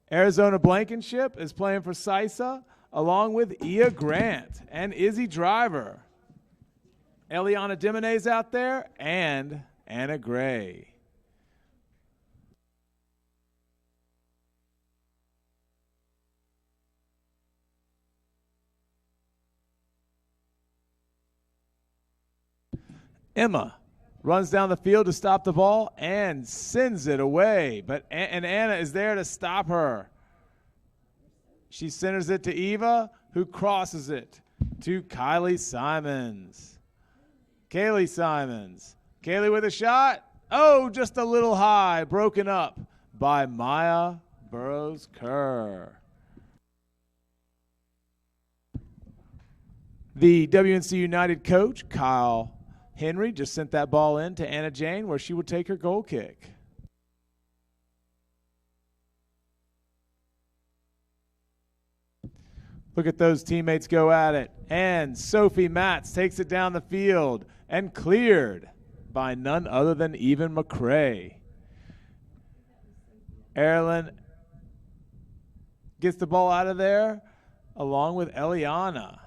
Arizona Blankenship is playing for Sisa along with Ia Grant and Izzy Driver. Eliana Dimonet's out there and Anna Gray. Emma runs down the field to stop the ball and sends it away. And Anna is there to stop her. She centers it to Eva, who crosses it to Kylie Simons. Kaylee Simons. Kaylee with a shot. Oh, just a little high. Broken up by Maya Burrows-Kerr. The WNC United coach, Kyle Henry, just sent that ball in to Anna Jane where she would take her goal kick. Look at those teammates go at it. And Sophie Matz takes it down the field and cleared by none other than Even McCrae. Erilyn gets the ball out of there along with Eliana.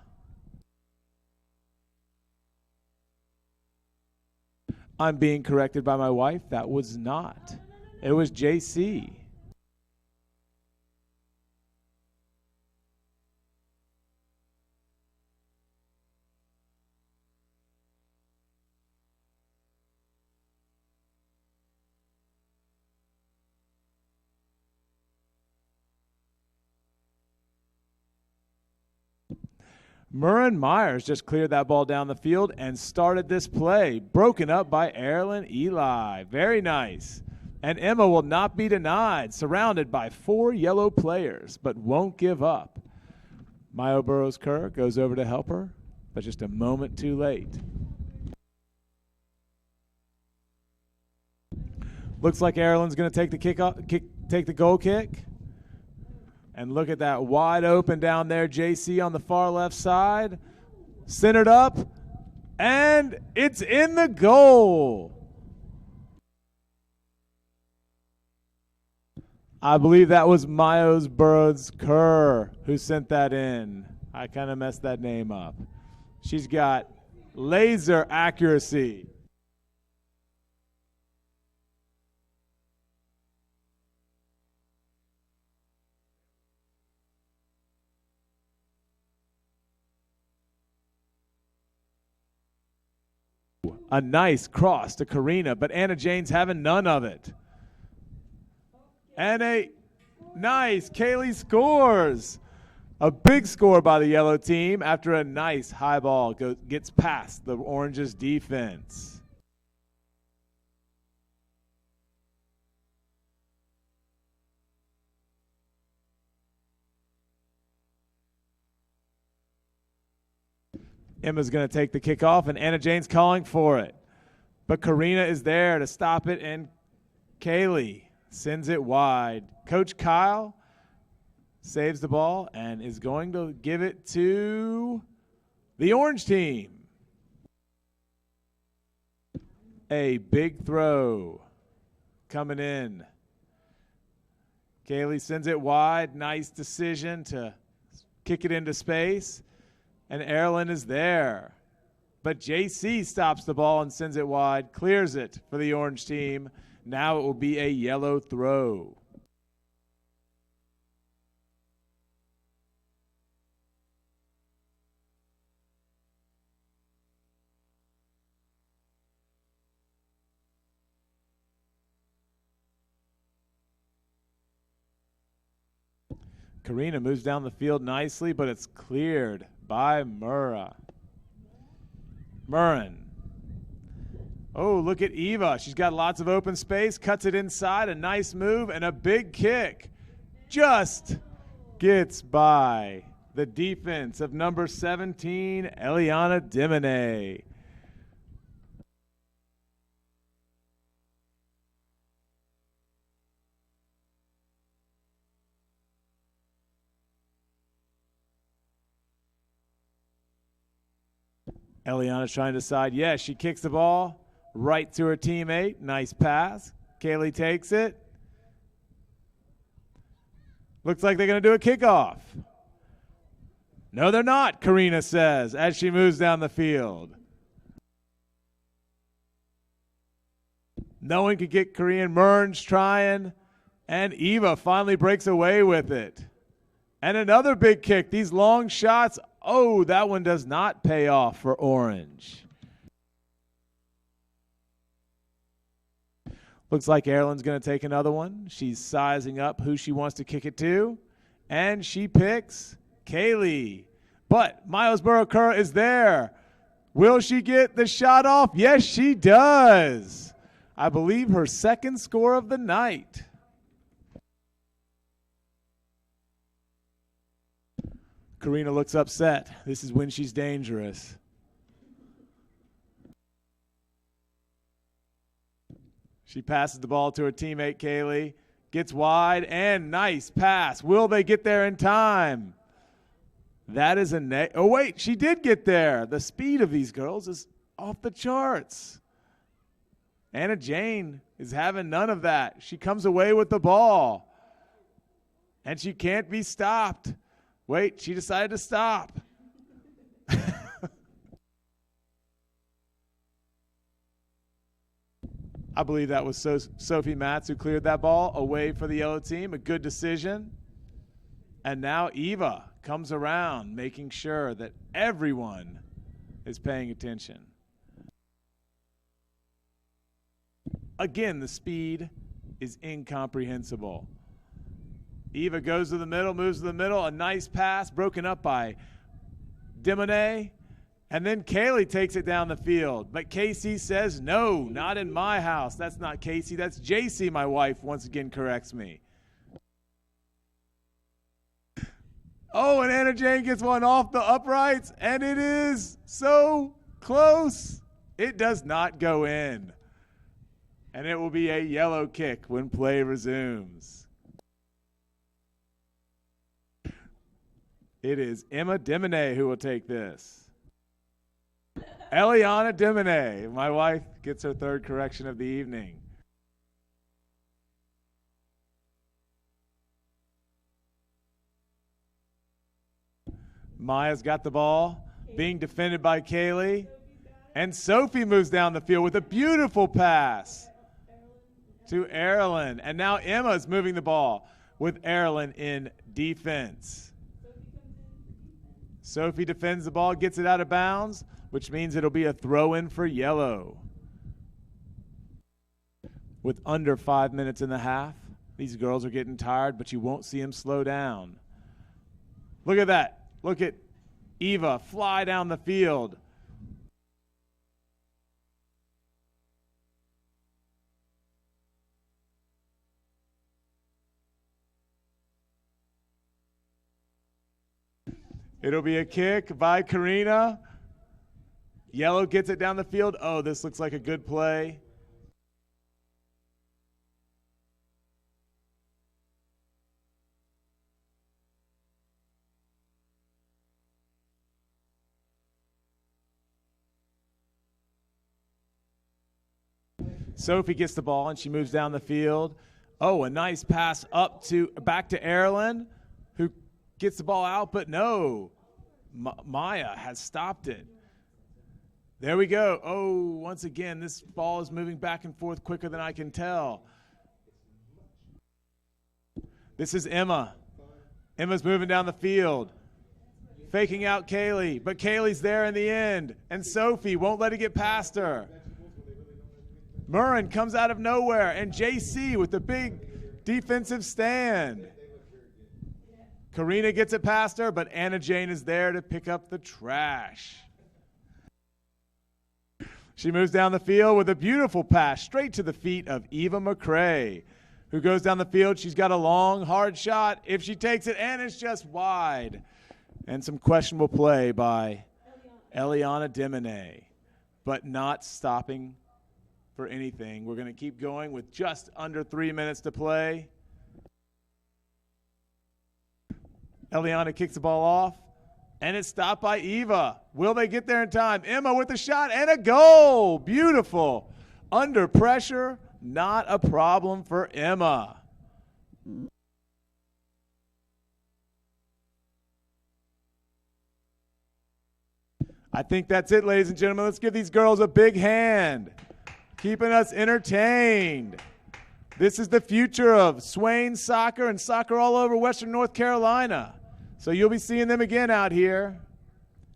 I'm being corrected by my wife. That was not. It was JC. Murren Myers just cleared that ball down the field and started this play. Broken up by Erilyn Eli. Very nice. And Emma will not be denied. Surrounded by 4 yellow players, but won't give up. Maya Burrows-Kerr goes over to help her, but just a moment too late. Looks like Erilyn's going to take the goal kick. And look at that wide open down there, JC on the far left side. Centered up, and it's in the goal. I believe that was Myos Burrows-Kerr who sent that in. I kind of messed that name up. She's got laser accuracy. A nice cross to Karina, but Anna Jane's having none of it. And a nice, Kaylee scores. A big score by the yellow team after a nice high ball gets past the Orange's defense. Emma's going to take the kickoff, and Anna Jane's calling for it. But Karina is there to stop it, and Kaylee sends it wide. Coach Kyle saves the ball and is going to give it to the orange team. A big throw coming in. Kaylee sends it wide. Nice decision to kick it into space. And Erilyn is there. But JC stops the ball and sends it wide, clears it for the orange team. Now it will be a yellow throw. Karina moves down the field nicely, but it's cleared by Murren. Oh, look at Eva. She's got lots of open space, cuts it inside, a nice move, and a big kick. Just gets by the defense of number 17, Eliana Dimone. Eliana's trying to decide. Yes, she kicks the ball right to her teammate. Nice pass. Kaylee takes it. Looks like they're going to do a kickoff. No, they're not, Karina says as she moves down the field. No one could get Korean. Mern's trying, and Eva finally breaks away with it. And another big kick. These long shots. Oh, that one does not pay off for Orange. Looks like Erilyn's going to take another one. She's sizing up who she wants to kick it to. And she picks Kaylee. But Milesboro Kerr is there. Will she get the shot off? Yes, she does. I believe her second score of the night. Karina looks upset. This is when she's dangerous. She passes the ball to her teammate, Kaylee. Gets wide, and nice pass. Will they get there in time? That is a oh, wait, she did get there. The speed of these girls is off the charts. Anna Jane is having none of that. She comes away with the ball, and she can't be stopped. Wait, she decided to stop. I believe that was Sophie Matz who cleared that ball away for the yellow team. A good decision. And now Eva comes around, making sure that everyone is paying attention. Again, the speed is incomprehensible. Eva goes to the middle, moves to the middle, a nice pass broken up by Dimone, and then Kaylee takes it down the field. But Casey says, no, not in my house. That's not Casey, that's JC, my wife, once again corrects me. Oh, and Anna Jane gets one off the uprights, and it is so close. It does not go in. And it will be a yellow kick when play resumes. It is Emma Dimone who will take this. Eliana Dimone. My wife gets her third correction of the evening. Maya's got the ball, being defended by Kaylee. And Sophie moves down the field with a beautiful pass to Erilyn. And now Emma's moving the ball with Erilyn in defense. Sophie defends the ball, gets it out of bounds, which means it'll be a throw-in for yellow. With under 5 minutes in the half, these girls are getting tired, but you won't see them slow down. Look at that. Look at Eva fly down the field. It'll be a kick by Karina. Yellow gets it down the field. Oh, this looks like a good play. Sophie gets the ball and she moves down the field. Oh, a nice pass back to Erilyn, who gets the ball out, but no. Maya has stopped it. There we go. Oh, once again, this ball is moving back and forth quicker than I can tell. This is Emma. Emma's moving down the field, faking out Kaylee, but Kaylee's there in the end, and Sophie won't let it get past her. Murren comes out of nowhere, and JC with the big defensive stand. Karina gets it past her, but Anna Jane is there to pick up the trash. She moves down the field with a beautiful pass straight to the feet of Eva McCrae, who goes down the field. She's got a long, hard shot. If she takes it, and it's just wide. And some questionable play by Eliana Demone, but not stopping for anything. We're going to keep going with just under 3 minutes to play. Eliana kicks the ball off, and it's stopped by Eva. Will they get there in time? Emma with the shot and a goal. Beautiful. Under pressure, not a problem for Emma. I think that's it, ladies and gentlemen. Let's give these girls a big hand, keeping us entertained. This is the future of Swain soccer and soccer all over Western North Carolina. So you'll be seeing them again out here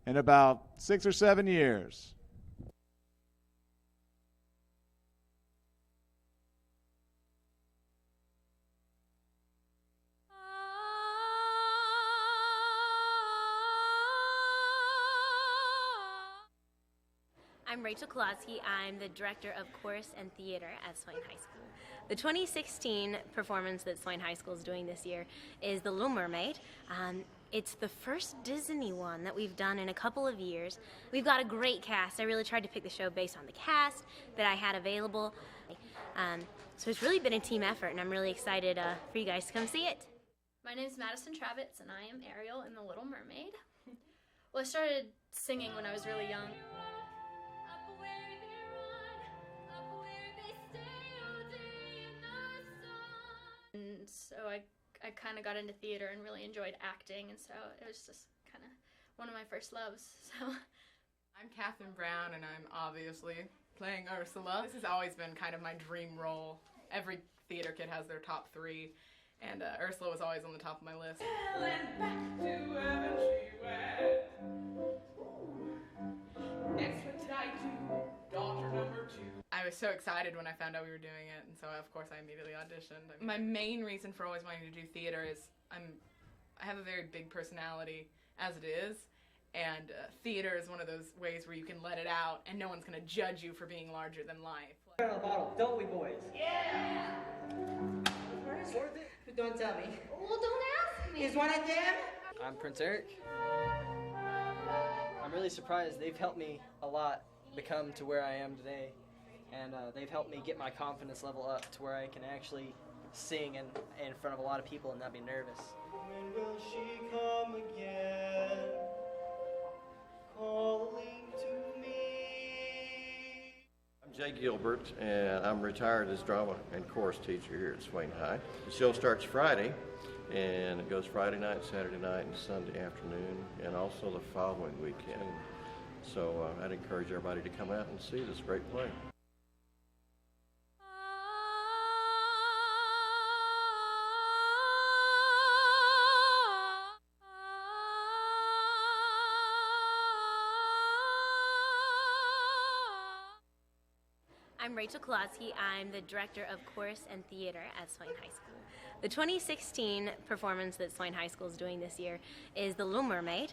in about 6 or 7 years.
I'm Rachel Kolosky. I'm the Director of Chorus and Theater at Swain High School. The 2016 performance that Swain High School is doing this year is The Little Mermaid. It's the first Disney one that we've done in a couple of years. We've got a great cast. I really tried to pick the show based on the cast that I had available. So it's really been a team effort, and I'm really excited for you guys to come see it.
My name is Madison Travitz, and I am Ariel in The Little Mermaid. Well, I started singing when I was really young. And so I kind of got into theater and really enjoyed acting, and so it was just kind of one of my first loves. So
I'm Catherine Brown, and I'm obviously playing Ursula. This has always been kind of my dream role. Every theater kid has their top 3, and Ursula was always on the top of my list. Next, what did I do? Daughter number 2. I was so excited when I found out we were doing it, and so of course I immediately auditioned. My main reason for always wanting to do theater is I have a very big personality as it is, and theater is one of those ways where you can let it out and no one's going to judge you for being larger than life.
On a bottle, don't we, boys?
Yeah!
Where's it? Don't tell me.
Well, don't ask me.
Is one of them? I'm Prince Eric. I'm really surprised. They've helped me a lot become to where I am today, and they've helped me get my confidence level up to where I can actually sing in front of a lot of people and not be nervous. When will she come again, calling to me?
I'm Jay Gilbert, and I'm retired as drama and chorus teacher here at Swain High. The show starts Friday, and it goes Friday night, Saturday night, and Sunday afternoon, and also the following weekend. So I'd encourage everybody to come out and see this great play.
I'm Rachel Kolosky. I'm the Director of Chorus and Theater at Swain High School. The 2016 performance that Swain High School is doing this year is The Little Mermaid.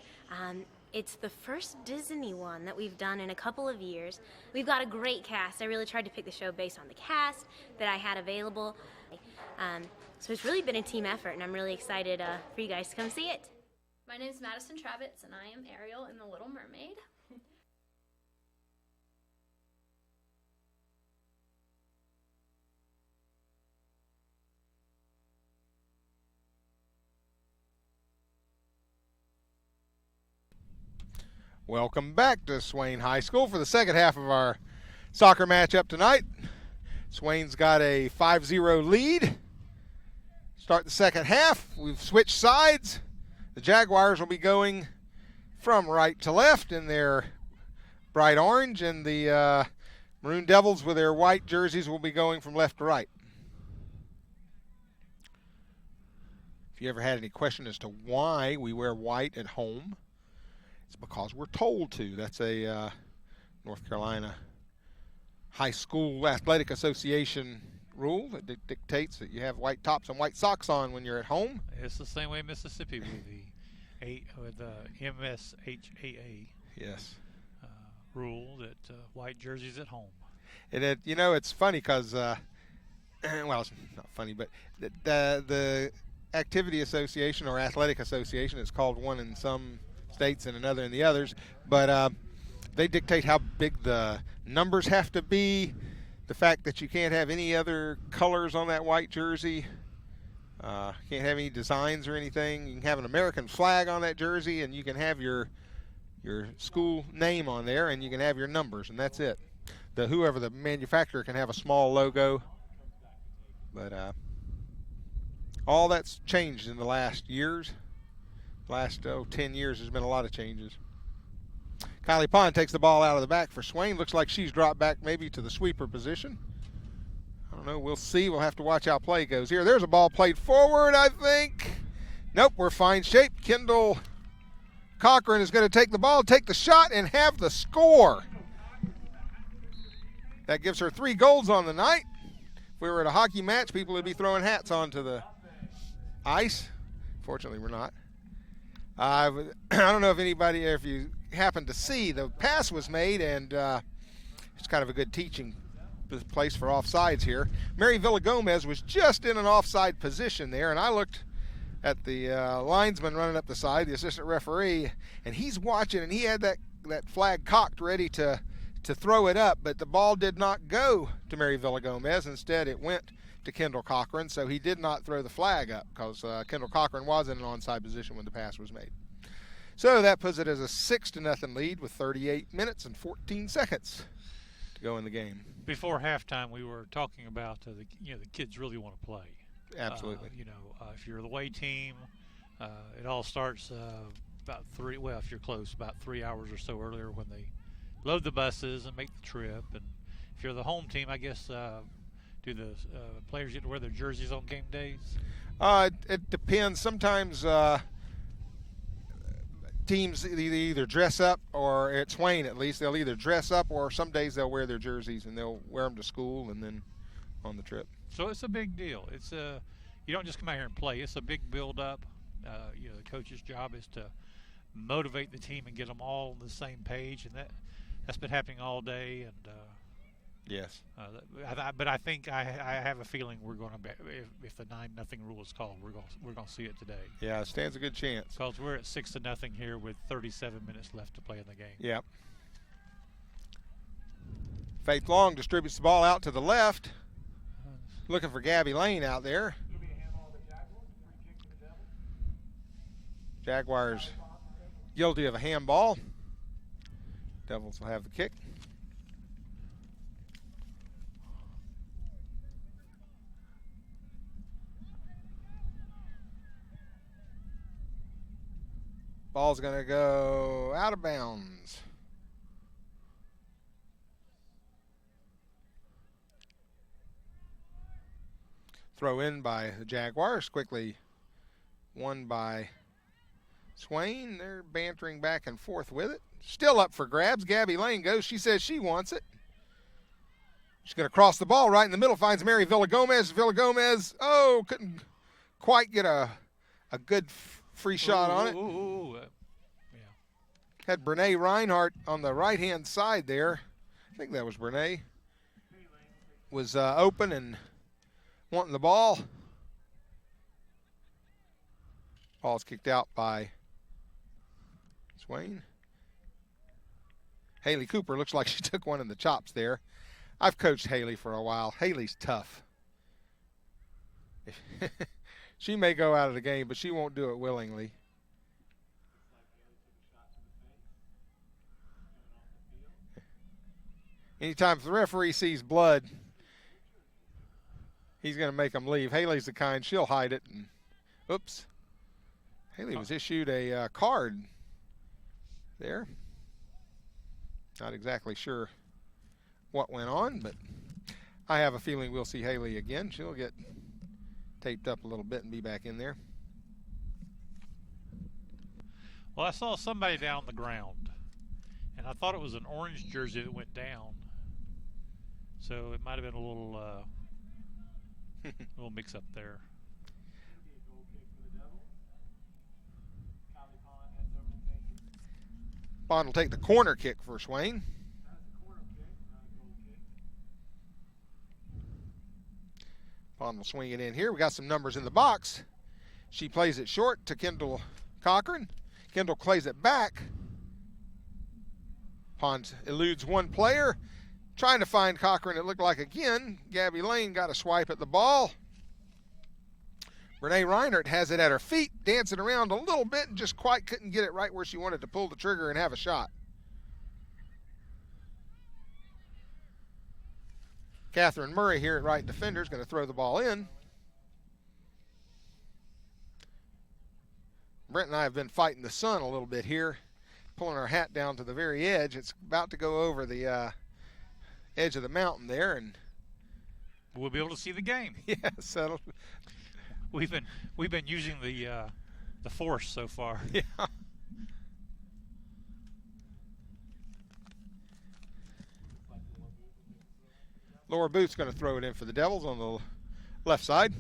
It's the first Disney one that we've done in a couple of years. We've got a great cast. I really tried to pick the show based on the cast that I had available. So it's really been a team effort, and I'm really excited for you guys to come see it.
my name is Madison Travitz, and I am Ariel in The Little Mermaid.
Welcome back to Swain High School for the second half of our soccer matchup tonight. Swain's got a 5-0 lead. Start the second half. We've switched sides. The Jaguars will be going from right to left in their bright orange, and the Maroon Devils with their white jerseys will be going from left to right. If you ever had any question as to why we wear white at home, it's because we're told to. That's a North Carolina High School Athletic Association rule that dictates that you have white tops and white socks on when you're at home.
It's the same way in Mississippi with the MSHAA.
Yes.
rule that white jerseys at home.
And it's funny because, well, it's not funny, but the Activity Association or Athletic Association, it's called one in some states and another in the others, but they dictate how big the numbers have to be, the fact that you can't have any other colors on that white jersey, can't have any designs or anything. You can have an American flag on that jersey, and you can have your school name on there, and you can have your numbers, and that's it. Whoever the manufacturer can have a small logo, but all that's changed in the last years. Last 10 years, there's been a lot of changes. Kylie Pond takes the ball out of the back for Swain. Looks like she's dropped back maybe to the sweeper position. I don't know. We'll see. We'll have to watch how play goes here. There's a ball played forward, I think. Nope, we're fine shape. Kendall Cochran is going to take the ball, take the shot, and have the score. That gives her 3 goals on the night. If we were at a hockey match, people would be throwing hats onto the ice. Fortunately, we're not. I don't know if you happened to see, the pass was made, and it's kind of a good teaching place for offsides here. Mary Villagomez was just in an offside position there, and I looked at the linesman running up the side, the assistant referee, and he's watching, and he had that flag cocked ready to throw it up, but the ball did not go to Mary Villagomez. Instead, it went to Kendall Cochran, so he did not throw the flag up because Kendall Cochran was in an onside position when the pass was made. So that puts it as a 6-0 lead with 38 minutes and 14 seconds to go in the game.
Before halftime, we were talking about the kids really want to play.
Absolutely.
If you're the away team, it all starts about 3. Well, if you're close, about 3 hours or so earlier when they load the buses and make the trip. And if you're the home team, I guess, do the players get to wear their jerseys on game days?
It depends. Sometimes teams either dress up, or at Swain at least, they'll either dress up, or some days they'll wear their jerseys and they'll wear them to school and then on the trip.
So it's a big deal. It's you don't just come out here and play. It's a big build-up. The coach's job is to motivate the team and get them all on the same page, and that's been happening all day. And
yes,
but I think I have a feeling we're going to, if the 9-0 rule is called, we're going to see it today.
Yeah, it stands a good chance.
Because we're at 6-0 here with 37 minutes left to play in the game.
Yep. Faith Long distributes the ball out to the left. Looking for Gabby Lane out there. Jaguars guilty of a handball. Devils will have the kick. Ball's going to go out of bounds. Throw in by the Jaguars, quickly won by Swain. They're bantering back and forth with it. Still up for grabs. Gabby Lane goes. She says she wants it. She's going to cross the ball right in the middle. Finds Mary Villagomez. Villagomez, couldn't quite get a good free shot on it.
Yeah.
Had Brene Reinhardt on the right-hand side there. I think that was Brene. Was open and wanting the ball. Ball's kicked out by Swain. Haley Cooper looks like she took one in the chops there. I've coached Haley for a while. Haley's tough. She may go out of the game, but she won't do it willingly. Anytime the referee sees blood, he's going to make them leave. Haley's the kind, she'll hide it. And, oops. Haley was issued a card there. Not exactly sure what went on, but I have a feeling we'll see Haley again. She'll get taped up a little bit and be back in there.
Well, I saw somebody down on the ground, and I thought it was an orange jersey that went down. So it might have been a little little mix-up there.
Bond will take the corner kick for Swain. Pond will swing it in here. We got some numbers in the box. She plays it short to Kendall Cochran. Kendall plays it back. Pond eludes one player. Trying to find Cochran, it looked like again. Gabby Lane got a swipe at the ball. Renee Reinert has it at her feet, dancing around a little bit and just quite couldn't get it right where she wanted to pull the trigger and have a shot. Catherine Murray here at right defender is going to throw the ball in. Brent and I have been fighting the sun a little bit here, pulling our hat down to the very edge. It's about to go over the edge of the mountain there, and
we'll be able to see the game.
Yeah, settled.
We've been using the force so far.
Yeah. Laura Booth's going to throw it in for the Devils on the left side.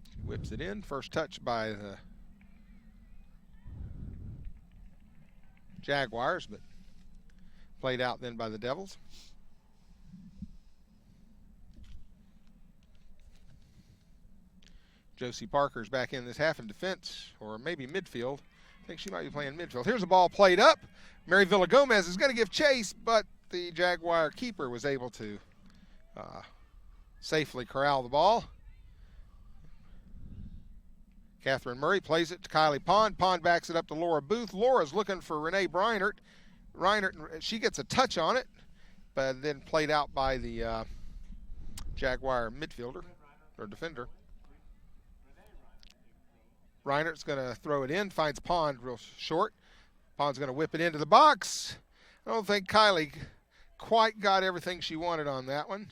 She whips it in. First touch by the Jaguars, but played out then by the Devils. Josie Parker's back in this half in defense, or maybe midfield. I think she might be playing midfield. Here's a ball played up. Mary Villagomez is going to give chase, but the Jaguar keeper was able to safely corral the ball. Catherine Murray plays it to Kylie Pond. Pond backs it up to Laura Booth. Laura's looking for Renee Reinert. She gets a touch on it, but then played out by the Jaguar midfielder or defender. Reinert's going to throw it in, finds Pond real short. Pond's going to whip it into the box. I don't think Kylie quite got everything she wanted on that one.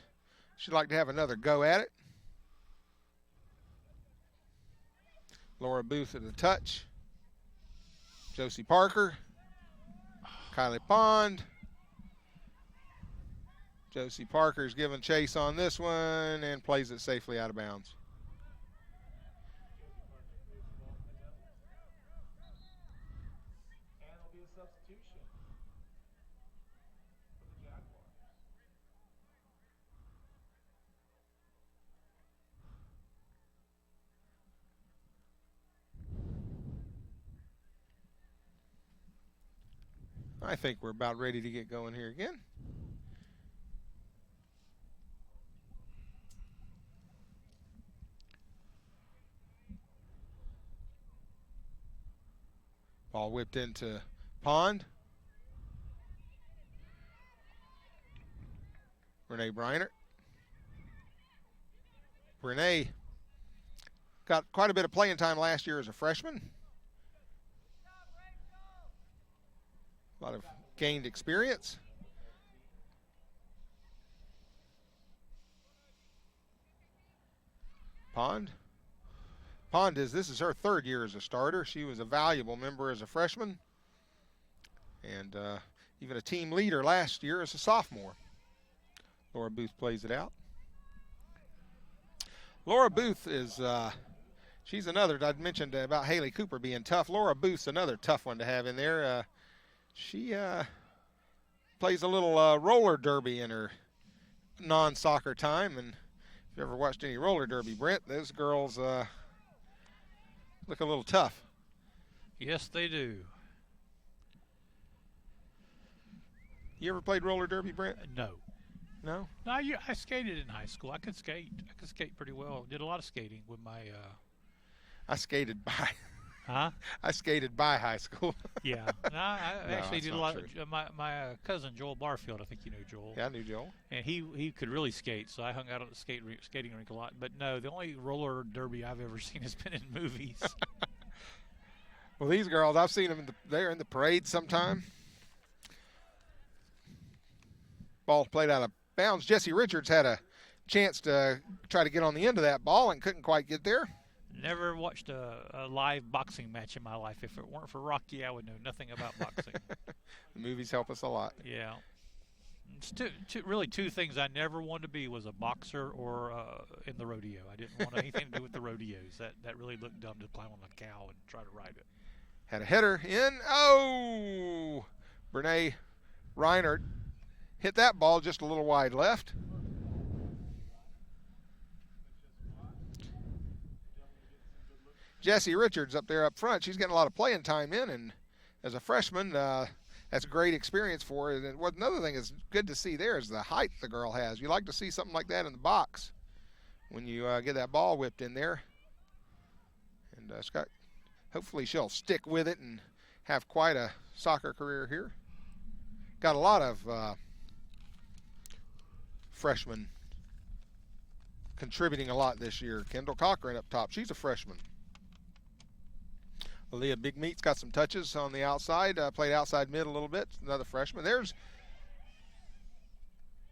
She'd like to have another go at it. Laura Booth at the touch. Josie Parker. Kylie Pond. Josie Parker's giving chase on this one and plays it safely out of bounds. I think we're about ready to get going here again. Ball whipped into Pond. Renee Reinert. Renee got quite a bit of playing time last year as a freshman. A lot of gained experience. Pond. This is her third year as a starter. She was a valuable member as a freshman and even a team leader last year as a sophomore. Laura Booth plays it out. Laura Booth is, she's another, I'd mentioned about Haley Cooper being tough. Laura Booth's another tough one to have in there. She plays a little roller derby in her non-soccer time, and if you ever watched any roller derby, Brent, those girls look a little tough.
Yes, they do.
You ever played roller derby, Brent?
No.
No?
No, I skated in high school. I could skate. I could skate pretty well. Did a lot of skating with my.
I skated by.
Huh?
I skated by high school.
Yeah. No, I actually did a lot.
True.
My cousin Joel Barfield, I think you know Joel.
Yeah, I knew Joel.
And he could really skate, so I hung out at the skating rink a lot. But no, the only roller derby I've ever seen has been in movies.
Well, these girls, I've seen them they're in the parade sometime. Ball played out of bounds. Jesse Richards had a chance to try to get on the end of that ball and couldn't quite get there.
Never watched a live boxing match in my life. If it weren't for Rocky, I would know nothing about boxing.
The movies help us a lot.
Yeah. It's really two things I never wanted to be was a boxer or in the rodeo. I didn't want anything to do with the rodeos. That really looked dumb to climb on a cow and try to ride it.
Had a header in. Oh! Brene Reinert hit that ball just a little wide left. Jessie Richards up there up front. She's getting a lot of playing time in, and as a freshman, that's a great experience for her. And another thing is good to see there is the height the girl has. You like to see something like that in the box when you get that ball whipped in there. And Scott, hopefully she'll stick with it and have quite a soccer career here. Got a lot of freshmen contributing a lot this year. Kendall Cochran up top. She's a freshman. Aaliyah Big Meat's got some touches on the outside. Played outside mid a little bit. Another freshman. There's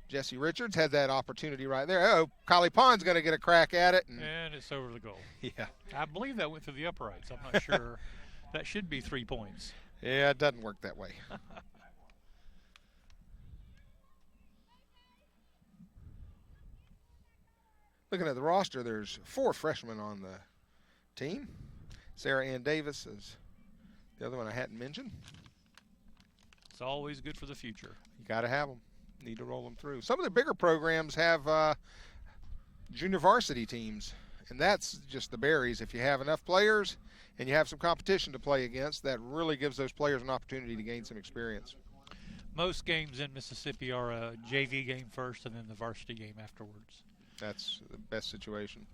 Jessie Richards. Had that opportunity right there. Oh, Kylie Pond's going to get a crack at it.
And it's over the goal.
Yeah.
I believe that went through the uprights. I'm not sure. That should be 3 points.
Yeah, it doesn't work that way. Looking at the roster, there's 4 freshmen on the team. Sarah Ann Davis is the other one I hadn't mentioned.
It's always good for the future.
You got to have them. Need to roll them through. Some of the bigger programs have junior varsity teams, and that's just the berries. If you have enough players and you have some competition to play against, that really gives those players an opportunity to gain some experience.
Most games in Mississippi are a JV game first and then the varsity game afterwards.
That's the best situation.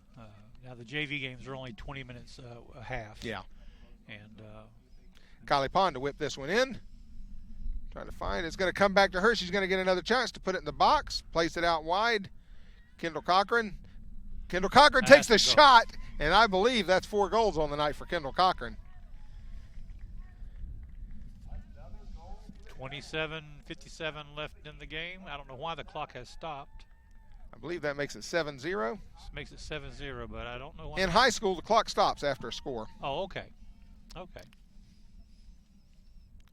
Now the JV games are only 20 minutes a half.
Yeah.
And
Kylie Pond to whip this one in. Trying to find it. It's going to come back to her. She's going to get another chance to put it in the box. Place it out wide. Kendall Cochran. Kendall Cochran takes the shot, and I believe that's 4 goals on the night for Kendall Cochran.
27:57 left in the game. I don't know why the clock has stopped.
I believe that makes it 7-0.
Makes it 7-0, but I don't know why.
In high school, the clock stops after a score.
Oh, okay. Okay.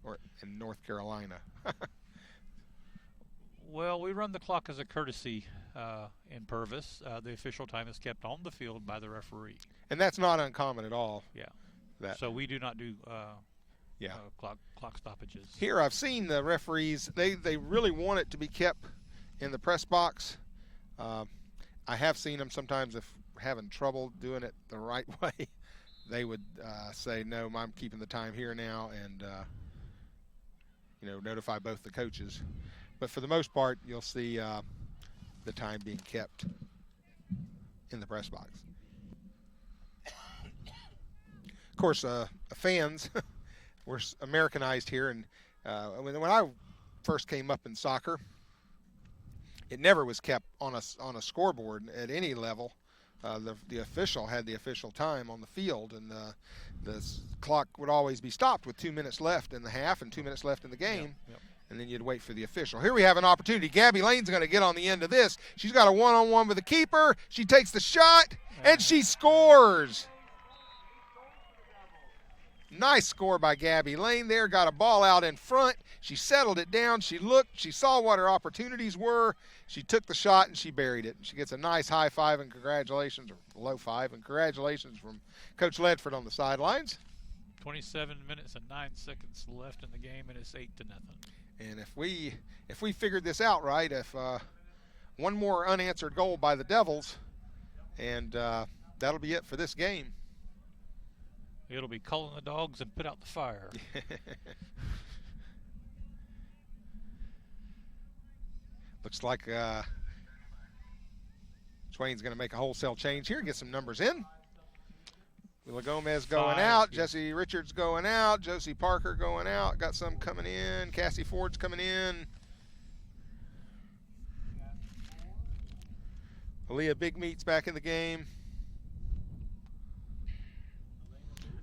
Or in North Carolina.
Well, we run the clock as a courtesy in Purvis. The official time is kept on the field by the referee.
And that's not uncommon at all.
Yeah. So we do not do clock stoppages.
Here I've seen the referees, they really want it to be kept in the press box. I have seen them sometimes if having trouble doing it the right way. They would say, no, I'm keeping the time here now, and notify both the coaches. But for the most part, you'll see the time being kept in the press box. Of course, fans were Americanized here, and when I first came up in soccer, it never was kept on a scoreboard at any level. The official had the official time on the field, and the clock would always be stopped with 2 minutes left in the half and 2 minutes left in the game.
Yep.
And then you'd wait for the official. Here we have an opportunity. Gabby Lane's going to get on the end of this. She's got a one-on-one with the keeper. She takes the shot, and she scores. Nice score by Gabby Lane there. Got a ball out in front. She settled it down. She looked. She saw what her opportunities were. She took the shot, and she buried it. She gets a nice high five and congratulations, or low five, and congratulations from Coach Ledford on the sidelines.
27 minutes and 9 seconds left in the game, and it's 8-0.
And if we figured this out right, if one more unanswered goal by the Devils, and that'll be it for this game.
It'll be calling the dogs and put out the fire.
Looks like Swain's going to make a wholesale change here, get some numbers in. Willa Gomez going out, Jessie Richards going out, Josie Parker going out, got some coming in, Cassie Ford's coming in. Aaliyah Big Meat's back in the game.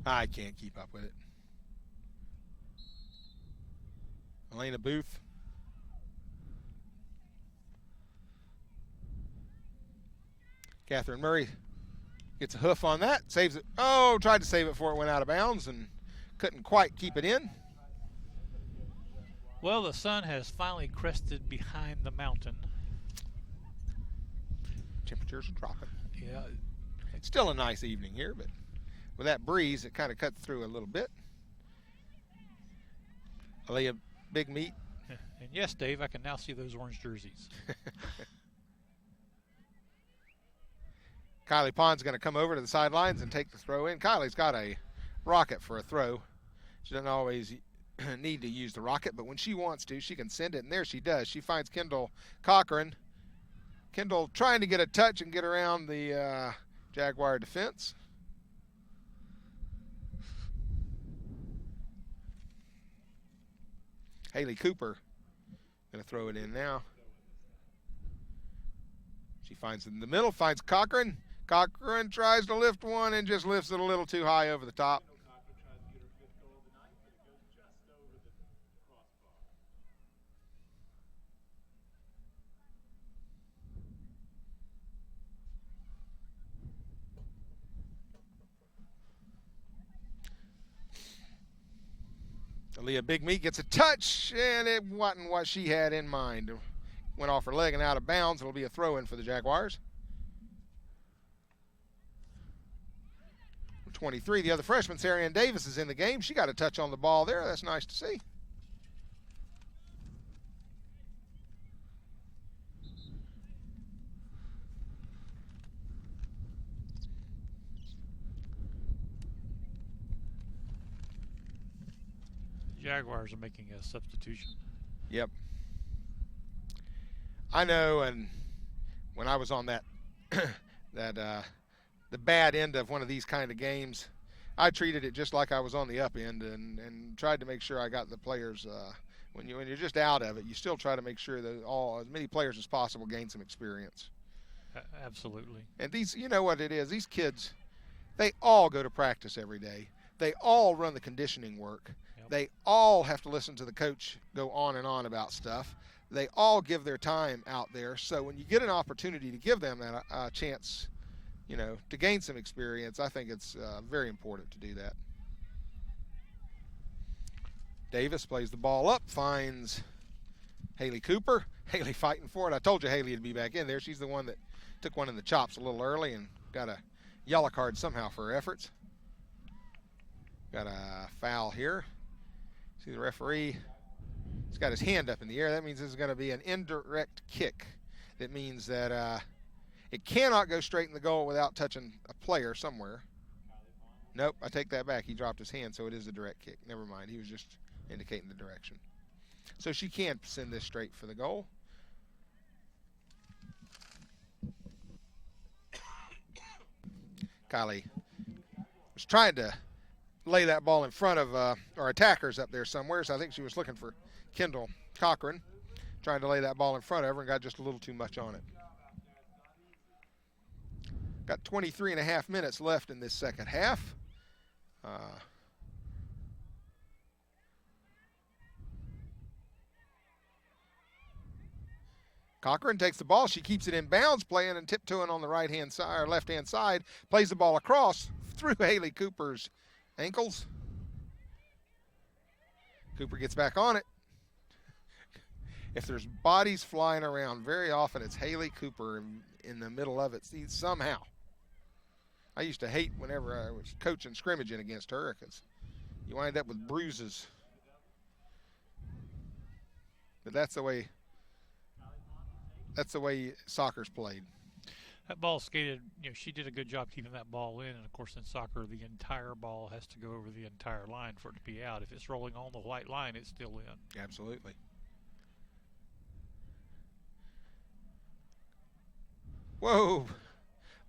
I can't keep up with it. Elena Booth. Catherine Murray gets a hoof on that, saves it. Oh, tried to save it before it went out of bounds and couldn't quite keep it in.
Well, the sun has finally crested behind the mountain.
Temperatures are dropping.
Yeah.
It's still a nice evening here, but with that breeze, it kind of cuts through a little bit. Aaliyah Big Meat.
And yes, Dave, I can now see those orange jerseys.
Kylie Pond's going to come over to the sidelines and take the throw in. Kylie's got a rocket for a throw. She doesn't always need to use the rocket, but when she wants to, she can send it, and there she does. She finds Kendall Cochran. Kendall trying to get a touch and get around the Jaguar defense. Haley Cooper going to throw it in now. She finds it in the middle, finds Cochran. Cochran tries to lift one and just lifts it a little too high over the top. Aaliyah Big Meat gets a touch, and it wasn't what she had in mind. Went off her leg and out of bounds. It'll be a throw-in for the Jaguars. 23, the other freshman, Sarah Ann Davis, is in the game. She got a touch on the ball there. That's nice to see.
Jaguars are making a substitution.
Yep. I know, and when I was on that the bad end of one of these kind of games, I treated it just like I was on the up end and tried to make sure I got the players. When you're just out of it, you still try to make sure that as many players as possible gain some experience.
Absolutely.
And these, you know what it is, these kids, they all go to practice every day. They all run the conditioning work. Yep. They all have to listen to the coach go on and on about stuff. They all give their time out there. So when you get an opportunity to give them that chance, to gain some experience, I think it's very important to do that. Davis plays the ball up, finds Haley Cooper. Haley fighting for it. I told you Haley would be back in there. She's the one that took one in the chops a little early and got a yellow card somehow for her efforts. Got a foul here. See the referee? He's got his hand up in the air. That means this is going to be an indirect kick. That means that it cannot go straight in the goal without touching a player somewhere. Nope, I take that back. He dropped his hand, so it is a direct kick. Never mind. He was just indicating the direction. So she can send this straight for the goal. Kylie was trying to lay that ball in front of our attackers up there somewhere, so I think she was looking for Kendall Cochran, trying to lay that ball in front of her and got just a little too much on it. Got 23 and a half minutes left in this second half. Cochran takes the ball. She keeps it in bounds, playing and tiptoeing on the right-hand side or left-hand side. Plays the ball across through Haley Cooper's ankles. Cooper gets back on it. If there's bodies flying around, very often it's Haley Cooper in the middle of it. See, somehow. I used to hate whenever I was coaching scrimmaging against her because you wind up with bruises. But that's the way soccer's played.
That ball skated, she did a good job keeping that ball in. And, of course, in soccer, the entire ball has to go over the entire line for it to be out. If it's rolling on the white line, it's still in.
Absolutely. Whoa.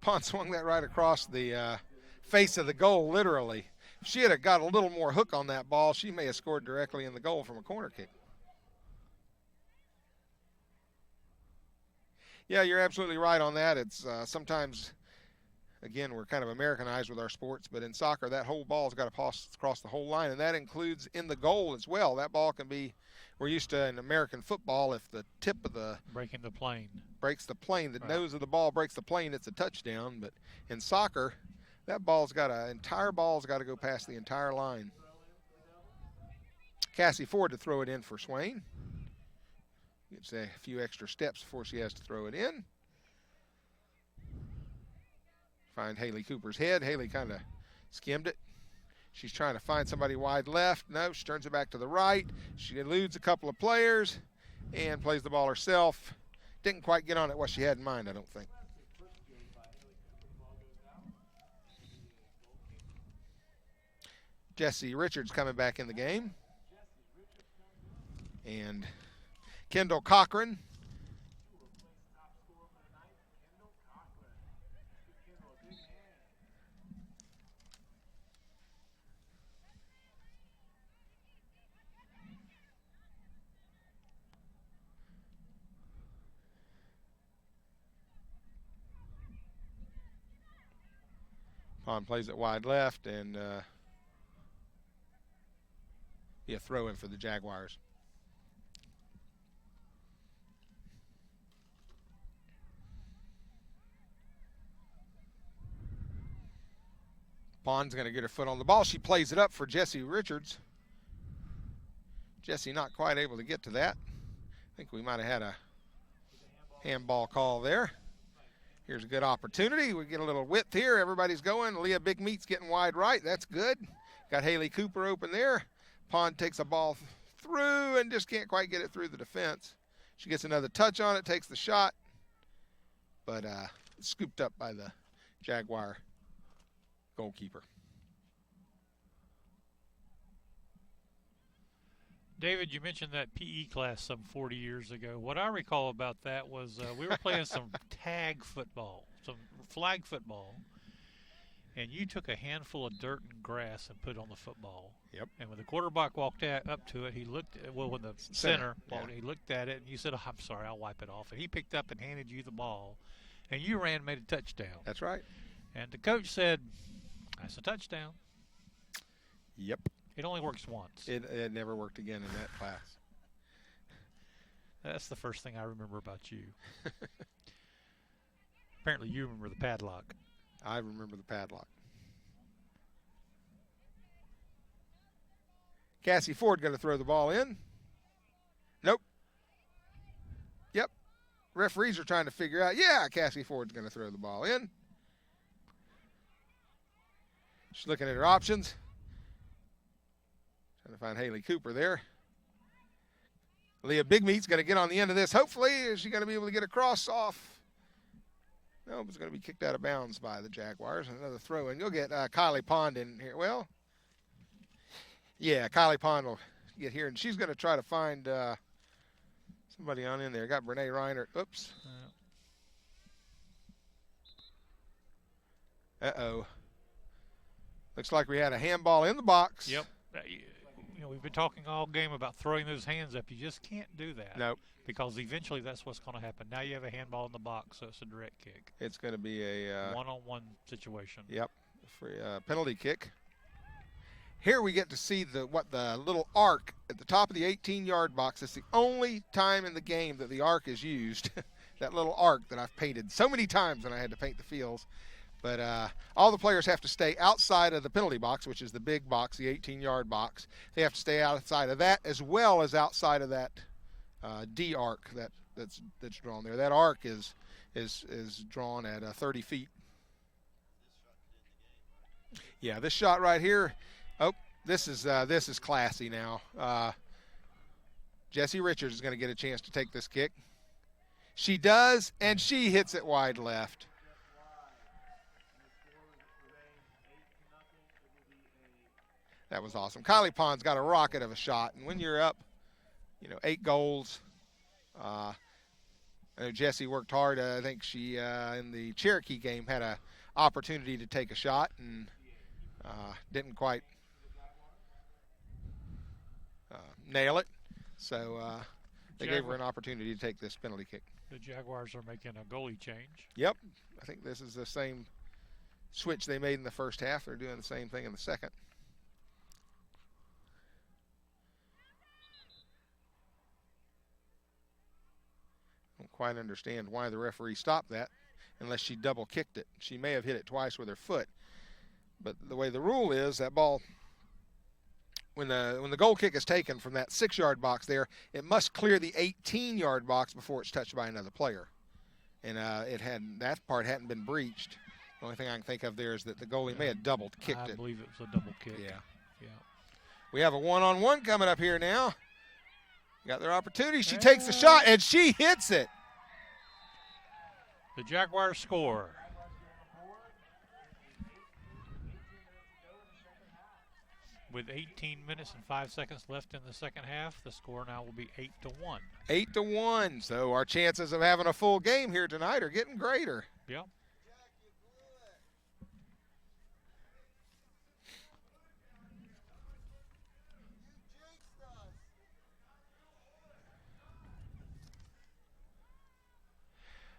Pond swung that right across the face of the goal, literally. If she had got a little more hook on that ball, she may have scored directly in the goal from a corner kick. Yeah, you're absolutely right on that. It's sometimes, again, we're kind of Americanized with our sports, but in soccer, that whole ball's got to pass across the whole line, and that includes in the goal as well. That ball can be, we're used to in American football, if the tip of the
breaking the plane
breaks the plane, the
right.
nose of the ball breaks the plane, it's a touchdown. But in soccer, that entire ball's got to go past the entire line. Cassie Ford to throw it in for Swain. Gets a few extra steps before she has to throw it in. Find Haley Cooper's head. Haley kind of skimmed it. She's trying to find somebody wide left. No, she turns it back to the right. She eludes a couple of players and plays the ball herself. Didn't quite get on it what she had in mind, I don't think. Jesse Richards coming back in the game. And Kendall Cochran. Pond plays it wide left, and be a throw in for the Jaguars. Pond's going to get her foot on the ball. She plays it up for Jesse Richards. Jesse not quite able to get to that. I think we might have had a handball call there. Here's a good opportunity. We get a little width here. Everybody's going. Leah Big Meat's getting wide right. That's good. Got Haley Cooper open there. Pond takes a ball through and just can't quite get it through the defense. She gets another touch on it, takes the shot, but scooped up by the Jaguar goalkeeper.
David, you mentioned that PE class some 40 years ago. What I recall about that was we were playing some tag football, some flag football, and you took a handful of dirt and grass and put it on the football.
Yep.
And when the quarterback walked up to it, he looked at, well, when the center walked, he looked at it, and you said, "Oh, I'm sorry, I'll wipe it off." And he picked up and handed you the ball, and you ran and made a touchdown.
That's right.
And the coach said, "That's a touchdown."
Yep.
It only works once.
It never worked again in that class.
That's the first thing I remember about you. Apparently you remember the padlock.
I remember the padlock. Cassie Ford going to throw the ball in. Nope. Yep. Referees are trying to figure out, yeah, Cassie Ford's going to throw the ball in. She's looking at her options. Trying to find Haley Cooper there. Leah Big Meat's going to get on the end of this. Hopefully, is she going to be able to get a cross off? No, it's going to be kicked out of bounds by the Jaguars. Another throw in. You'll get Kylie Pond in here. Well, yeah, Kylie Pond will get here, and she's going to try to find somebody on in there. Got Brene Reiner. Oops. Uh-oh. Looks like we had a handball in the box.
Yep. You know, we've been talking all game about throwing those hands up. You just can't do that.
Nope.
Because eventually that's what's going to happen. Now you have a handball in the box, so it's a direct kick.
It's going to be a
one-on-one situation.
Yep. Free penalty kick. Here we get to see the little arc at the top of the 18-yard box. It's the only time in the game that the arc is used. That little arc that I've painted so many times when I had to paint the fields. But all the players have to stay outside of the penalty box, which is the big box, the 18-yard box. They have to stay outside of that as well as outside of that D arc that's drawn there. That arc is drawn at 30 feet. Yeah, this shot right here. Oh, this is classy now. Jesse Richards is going to get a chance to take this kick. She does, and she hits it wide left. That was awesome. Kylie Pond's got a rocket of a shot, and when you're up, 8 goals. I know Jessie worked hard. I think she, in the Cherokee game, had an opportunity to take a shot and didn't quite nail it. So they gave her an opportunity to take this penalty kick.
The Jaguars are making a goalie change.
Yep. I think this is the same switch they made in the first half. They're doing the same thing in the second. Don't quite understand why the referee stopped that unless she double kicked it. She may have hit it twice with her foot. But the way the rule is, that ball, when the goal kick is taken from that 6-yard box there, it must clear the 18-yard box before it's touched by another player. And that part hadn't been breached. The only thing I can think of there is that the goalie may have double kicked it.
I believe it was a double kick.
Yeah. We have a one-on-one coming up here now. Got their opportunity. She takes the shot, and she hits it.
The Jaguars score. with 18 minutes and 5 seconds left in the second half. The score now will be 8-1.
8-1. So our chances of having a full game here tonight are getting greater.
Yep.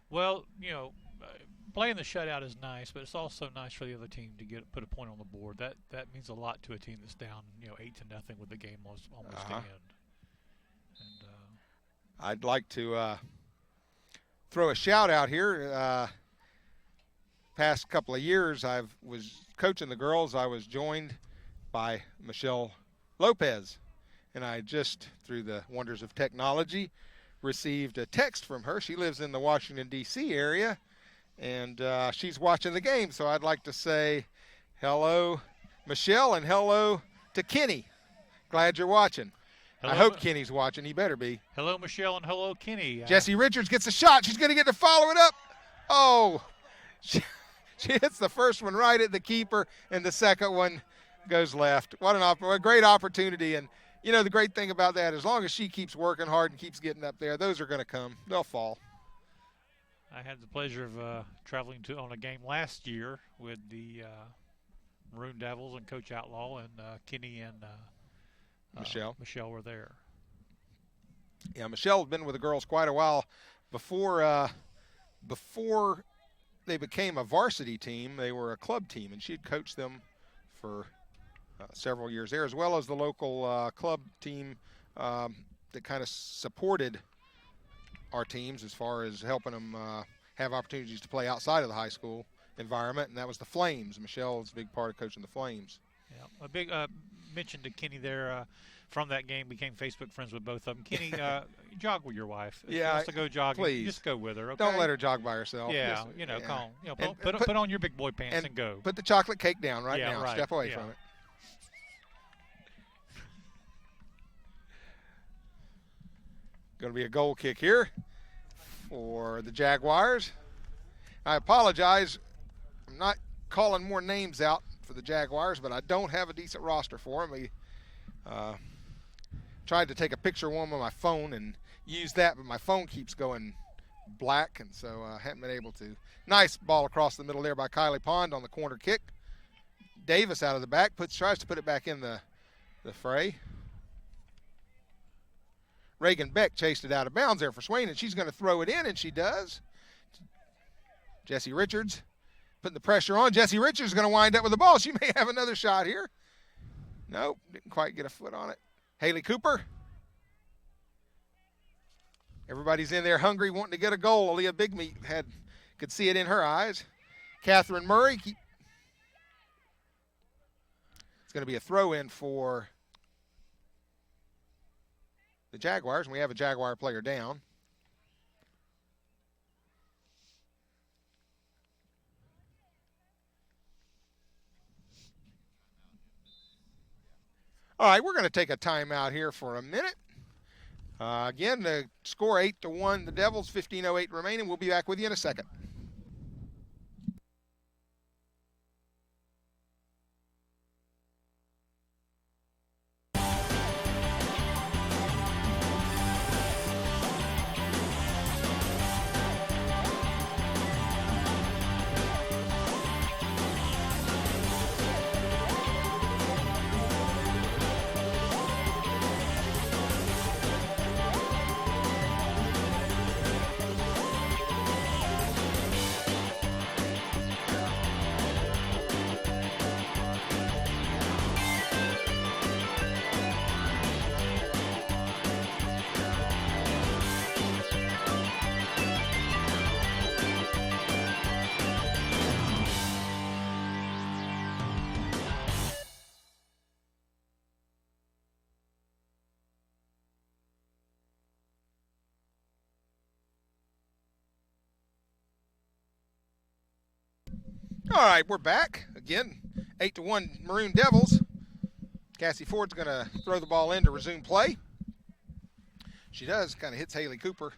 Well, playing the shutout is nice, but it's also nice for the other team to put a point on the board. That means a lot to a team that's down, 8-0 with the game almost to end. And
I'd like to throw a shout out here. Past couple of years, I was coaching the girls. I was joined by Michelle Lopez, and I just, through the wonders of technology, received a text from her. She lives in the Washington, D.C. area, and she's watching the game. So I'd like to say hello, Michelle, and hello to Kenny. Glad you're watching.
hello,
I hope Kenny's watching. He better be.
Hello, Michelle, and hello, Kenny.
Jessie Richards gets a shot. She's going to get to follow it up. Oh, she hits the first one right at the keeper, and the second one goes left. What a great opportunity. And the great thing about that, as long as she keeps working hard and keeps getting up there, those are going to come. They'll fall.
I had the pleasure of traveling on a game last year with the Maroon Devils and Coach Outlaw, and Kenny and Michelle were there.
Yeah, Michelle had been with the girls quite a while before they became a varsity team. They were a club team, and she'd coached them for several years there, as well as the local club team that kind of supported our teams as far as helping them have opportunities to play outside of the high school environment, and that was the Flames. Michelle was a big part of coaching the Flames.
Yeah, a big mention to Kenny there. From that game, became Facebook friends with both of them. Kenny, jog with your wife. If she wants to go jogging,
please.
Just go with her. Okay?
Don't let her jog by herself.
Yeah, come on. Put on your big boy pants and go.
Put the chocolate cake down now.
Right.
Step away from it. Going to be a goal kick here for the Jaguars. I apologize. I'm not calling more names out for the Jaguars, but I don't have a decent roster for them. We tried to take a picture of one with my phone and use that, but my phone keeps going black, and so I haven't been able to. Nice ball across the middle there by Kylie Pond on the corner kick. Davis out of the back tries to put it back in the fray. Reagan Beck chased it out of bounds there for Swain, and she's going to throw it in, and she does. Jessie Richards putting the pressure on. Jessie Richards is going to wind up with the ball. She may have another shot here. Nope, didn't quite get a foot on it. Haley Cooper. Everybody's in there hungry, wanting to get a goal. Aaliyah Bigmeat could see it in her eyes. Catherine Murray. It's going to be a throw-in for the Jaguars, and we have a Jaguar player down. All right, we're going to take a timeout here for a minute. Again, the score 8-1, the Devils, 15:08 remaining. We'll be back with you in a second. All right, we're back. Again, 8-1 Maroon Devils. Cassie Ford's going to throw the ball in to resume play. She does, kind of hits Haley Cooper.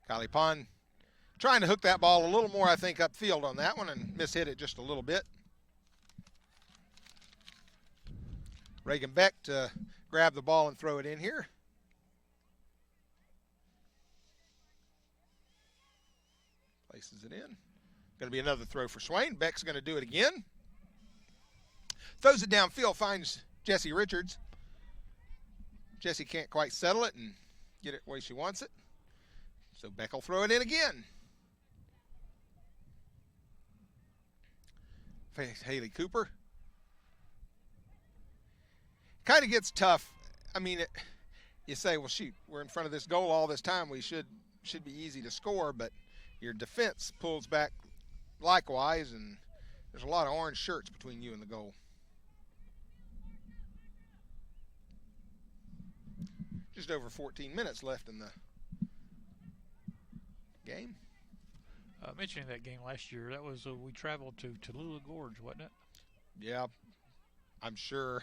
Kylie Pond Trying to hook that ball a little more, I think, upfield on that one and mishit it just a little bit. Reagan Beck to grab the ball and throw it in here. Places it in. Going to be another throw for Swain. Beck's going to do it again. Throws it downfield, finds Jessie Richards. Jessie can't quite settle it and get it the way she wants it. So Beck will throw it in again. Haley Cooper. Kind of gets tough. I mean, you say, well, shoot, we're in front of this goal all this time. We should be easy to score, but your defense pulls back likewise, and there's a lot of orange shirts between you and the goal. Just over 14 minutes left in the game.
Mentioning that game last year, that was we traveled to Tallulah Gorge, wasn't it?
Yeah, I'm sure.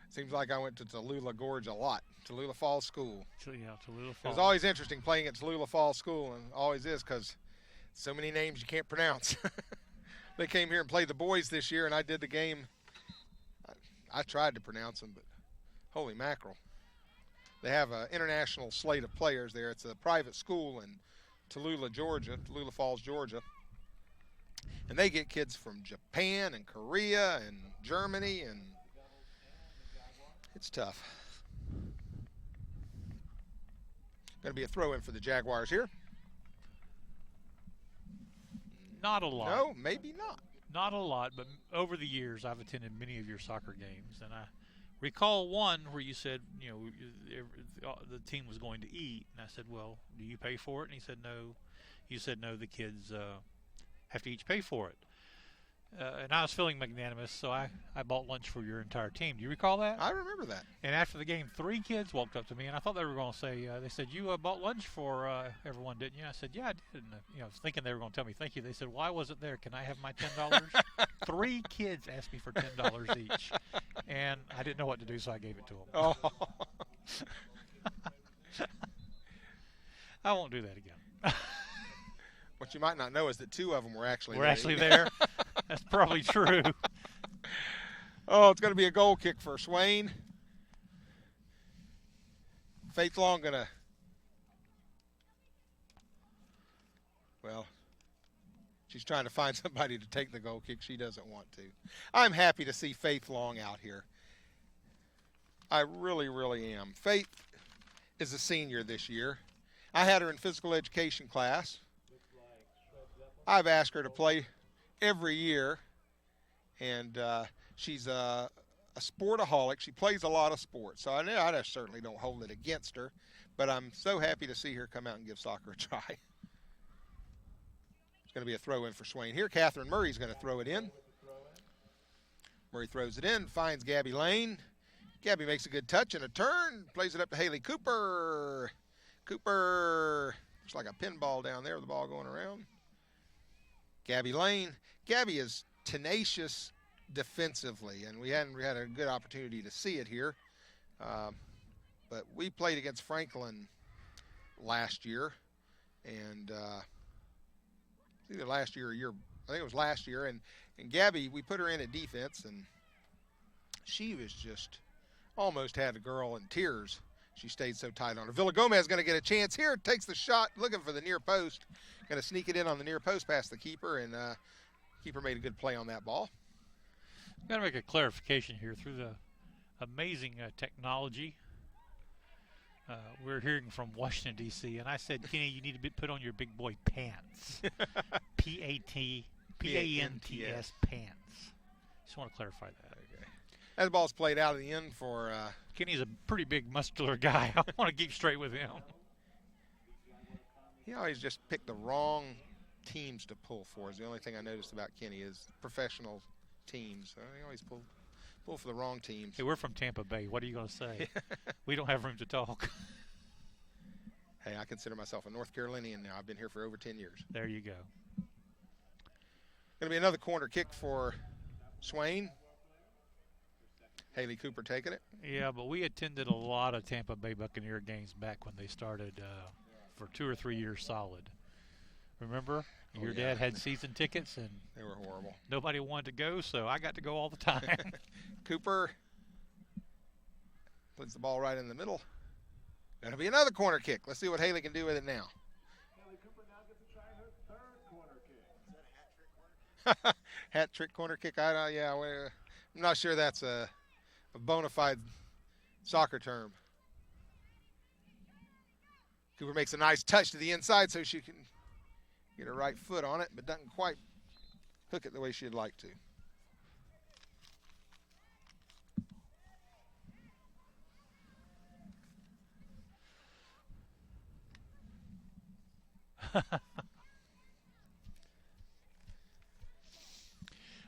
Seems like I went to Tallulah Gorge a lot. Tallulah Falls School.
Yeah, Tallulah Falls.
It was always interesting playing at Tallulah Falls School, and always is, because so many names you can't pronounce. They came here and played the boys this year, and I did the game. I tried to pronounce them, but holy mackerel. They have an international slate of players there. It's a private school in Tallulah, Georgia, Tallulah Falls, Georgia. And they get kids from Japan and Korea and Germany, and it's tough. Going to be a throw-in for the Jaguars here.
Not a lot.
No, maybe not.
Not a lot, but over the years I've attended many of your soccer games, and I recall one where you said, you know, the team was going to eat, and I said, well, do you pay for it? And he said, no. You said, no, the kids have to each pay for it. And I was feeling magnanimous, so I bought lunch for your entire team. Do you recall that?
I remember that.
And after the game, 3 kids walked up to me, and I thought they were going to say, they said, you bought lunch for everyone, didn't you? I said, yeah, I did. And, I was thinking they were going to tell me thank you. They said, why was it there? Can I have my $10? 3 kids asked me for $10 each, and I didn't know what to do, so I gave it to them.
Oh.
I won't do that again.
What you might not know is that 2 of them were actually
there. That's probably true.
Oh, it's going to be a goal kick for Swain. Faith Long going to, well, she's trying to find somebody to take the goal kick. She doesn't want to. I'm happy to see Faith Long out here. I really, really am. Faith is a senior this year. I had her in physical education class. I've asked her to play every year, and she's a sportaholic. She plays a lot of sports, so I certainly don't hold it against her, but I'm so happy to see her come out and give soccer a try. It's going to be a throw-in for Swain here. Catherine Murray's going to throw it in. Murray throws it in, finds Gabby Lane. Gabby makes a good touch and a turn, plays it up to Haley Cooper. Cooper, looks like a pinball down there with the ball going around. Gabby Lane. Gabby is tenacious defensively, and we hadn't had a good opportunity to see it here. But we played against Franklin last year, and either last year or year, I think it was last year, and Gabby, we put her in at defense, and she was just almost had the girl in tears. She stayed so tight on her. Villa Gomez is going to get a chance here, takes the shot, looking for the near post. Going to sneak it in on the near post past the keeper, and keeper made a good play on that ball.
Got to make a clarification here. Through the amazing technology, we're hearing from Washington, D.C., and I said, Kenny, you need to put on your big boy pants. P-A-N-T-S, pants. Just want to clarify that.
Okay. That ball's played out of the end for...
Kenny's a pretty big, muscular guy. I want to keep straight with him.
He always just picked the wrong teams to pull for. Is the only thing I noticed about Kenny is professional teams. He always pull for the wrong teams.
Hey, we're from Tampa Bay. What are you going to say? We don't have room to talk.
Hey, I consider myself a North Carolinian now. I've been here for over 10 years.
There you go.
Going to be another corner kick for Swain. Haley Cooper taking it.
Yeah, but we attended a lot of Tampa Bay Buccaneer games back when they started for 2 or 3 years solid. Remember?
Oh,
Your
yeah.
dad had season tickets, and
They were horrible.
nobody wanted to go, so I got to go all the time.
Cooper puts the ball right in the middle. That'll be another corner kick. Let's see what Haley can do with it now.
Haley Cooper now gets to try her third corner kick.
Hat trick corner kick. I'm not sure that's a bona fide soccer term. Cooper makes a nice touch to the inside so she can get her right foot on it, but doesn't quite hook it the way she'd like to.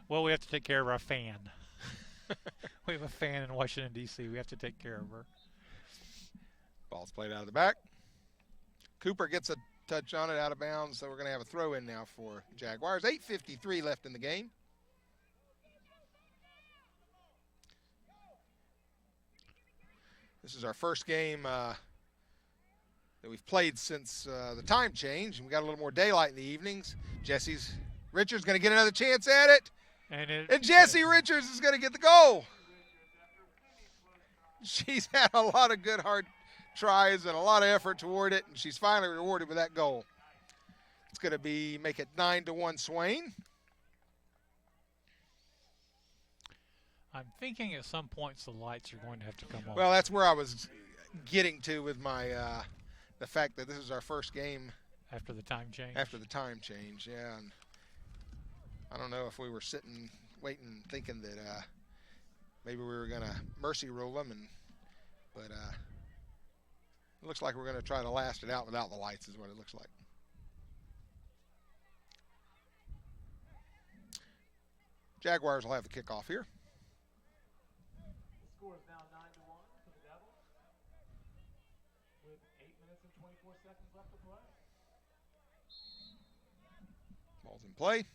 Well, we have to take care of our fan. We have a fan in Washington, D.C. We have to take care of her.
Ball's played out of the back. Cooper gets a touch on it out of bounds, so we're going to have a throw in now for Jaguars. 8:53 left in the game. This is our first game that we've played since the time change, and we got a little more daylight in the evenings. Richards going to get another chance at it. And Jessie Richards is going to get the goal. She's had a lot of good hard tries and a lot of effort toward it, and she's finally rewarded with that goal. It's going to make it 9-1 Swain.
I'm thinking at some points the lights are going to have to come on.
Well, that's where I was getting to with my the fact that this is our first game
after the time change.
After the time change, yeah. And I don't know if we were sitting, waiting, thinking that maybe we were going to mercy rule them, but it looks like we're going to try to last it out without the lights is what it looks like. Jaguars will have the kickoff here.
The score is now 9-1 for the Devils with 8 minutes and 24 seconds left to play.
Ball's in play.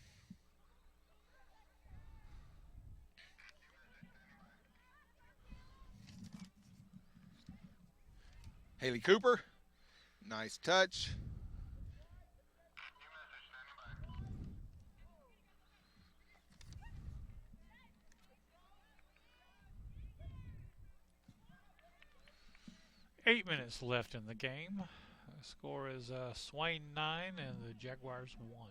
Haley Cooper, nice touch.
Eight minutes left in the game. The score is Swain 9 and the Jaguars 1.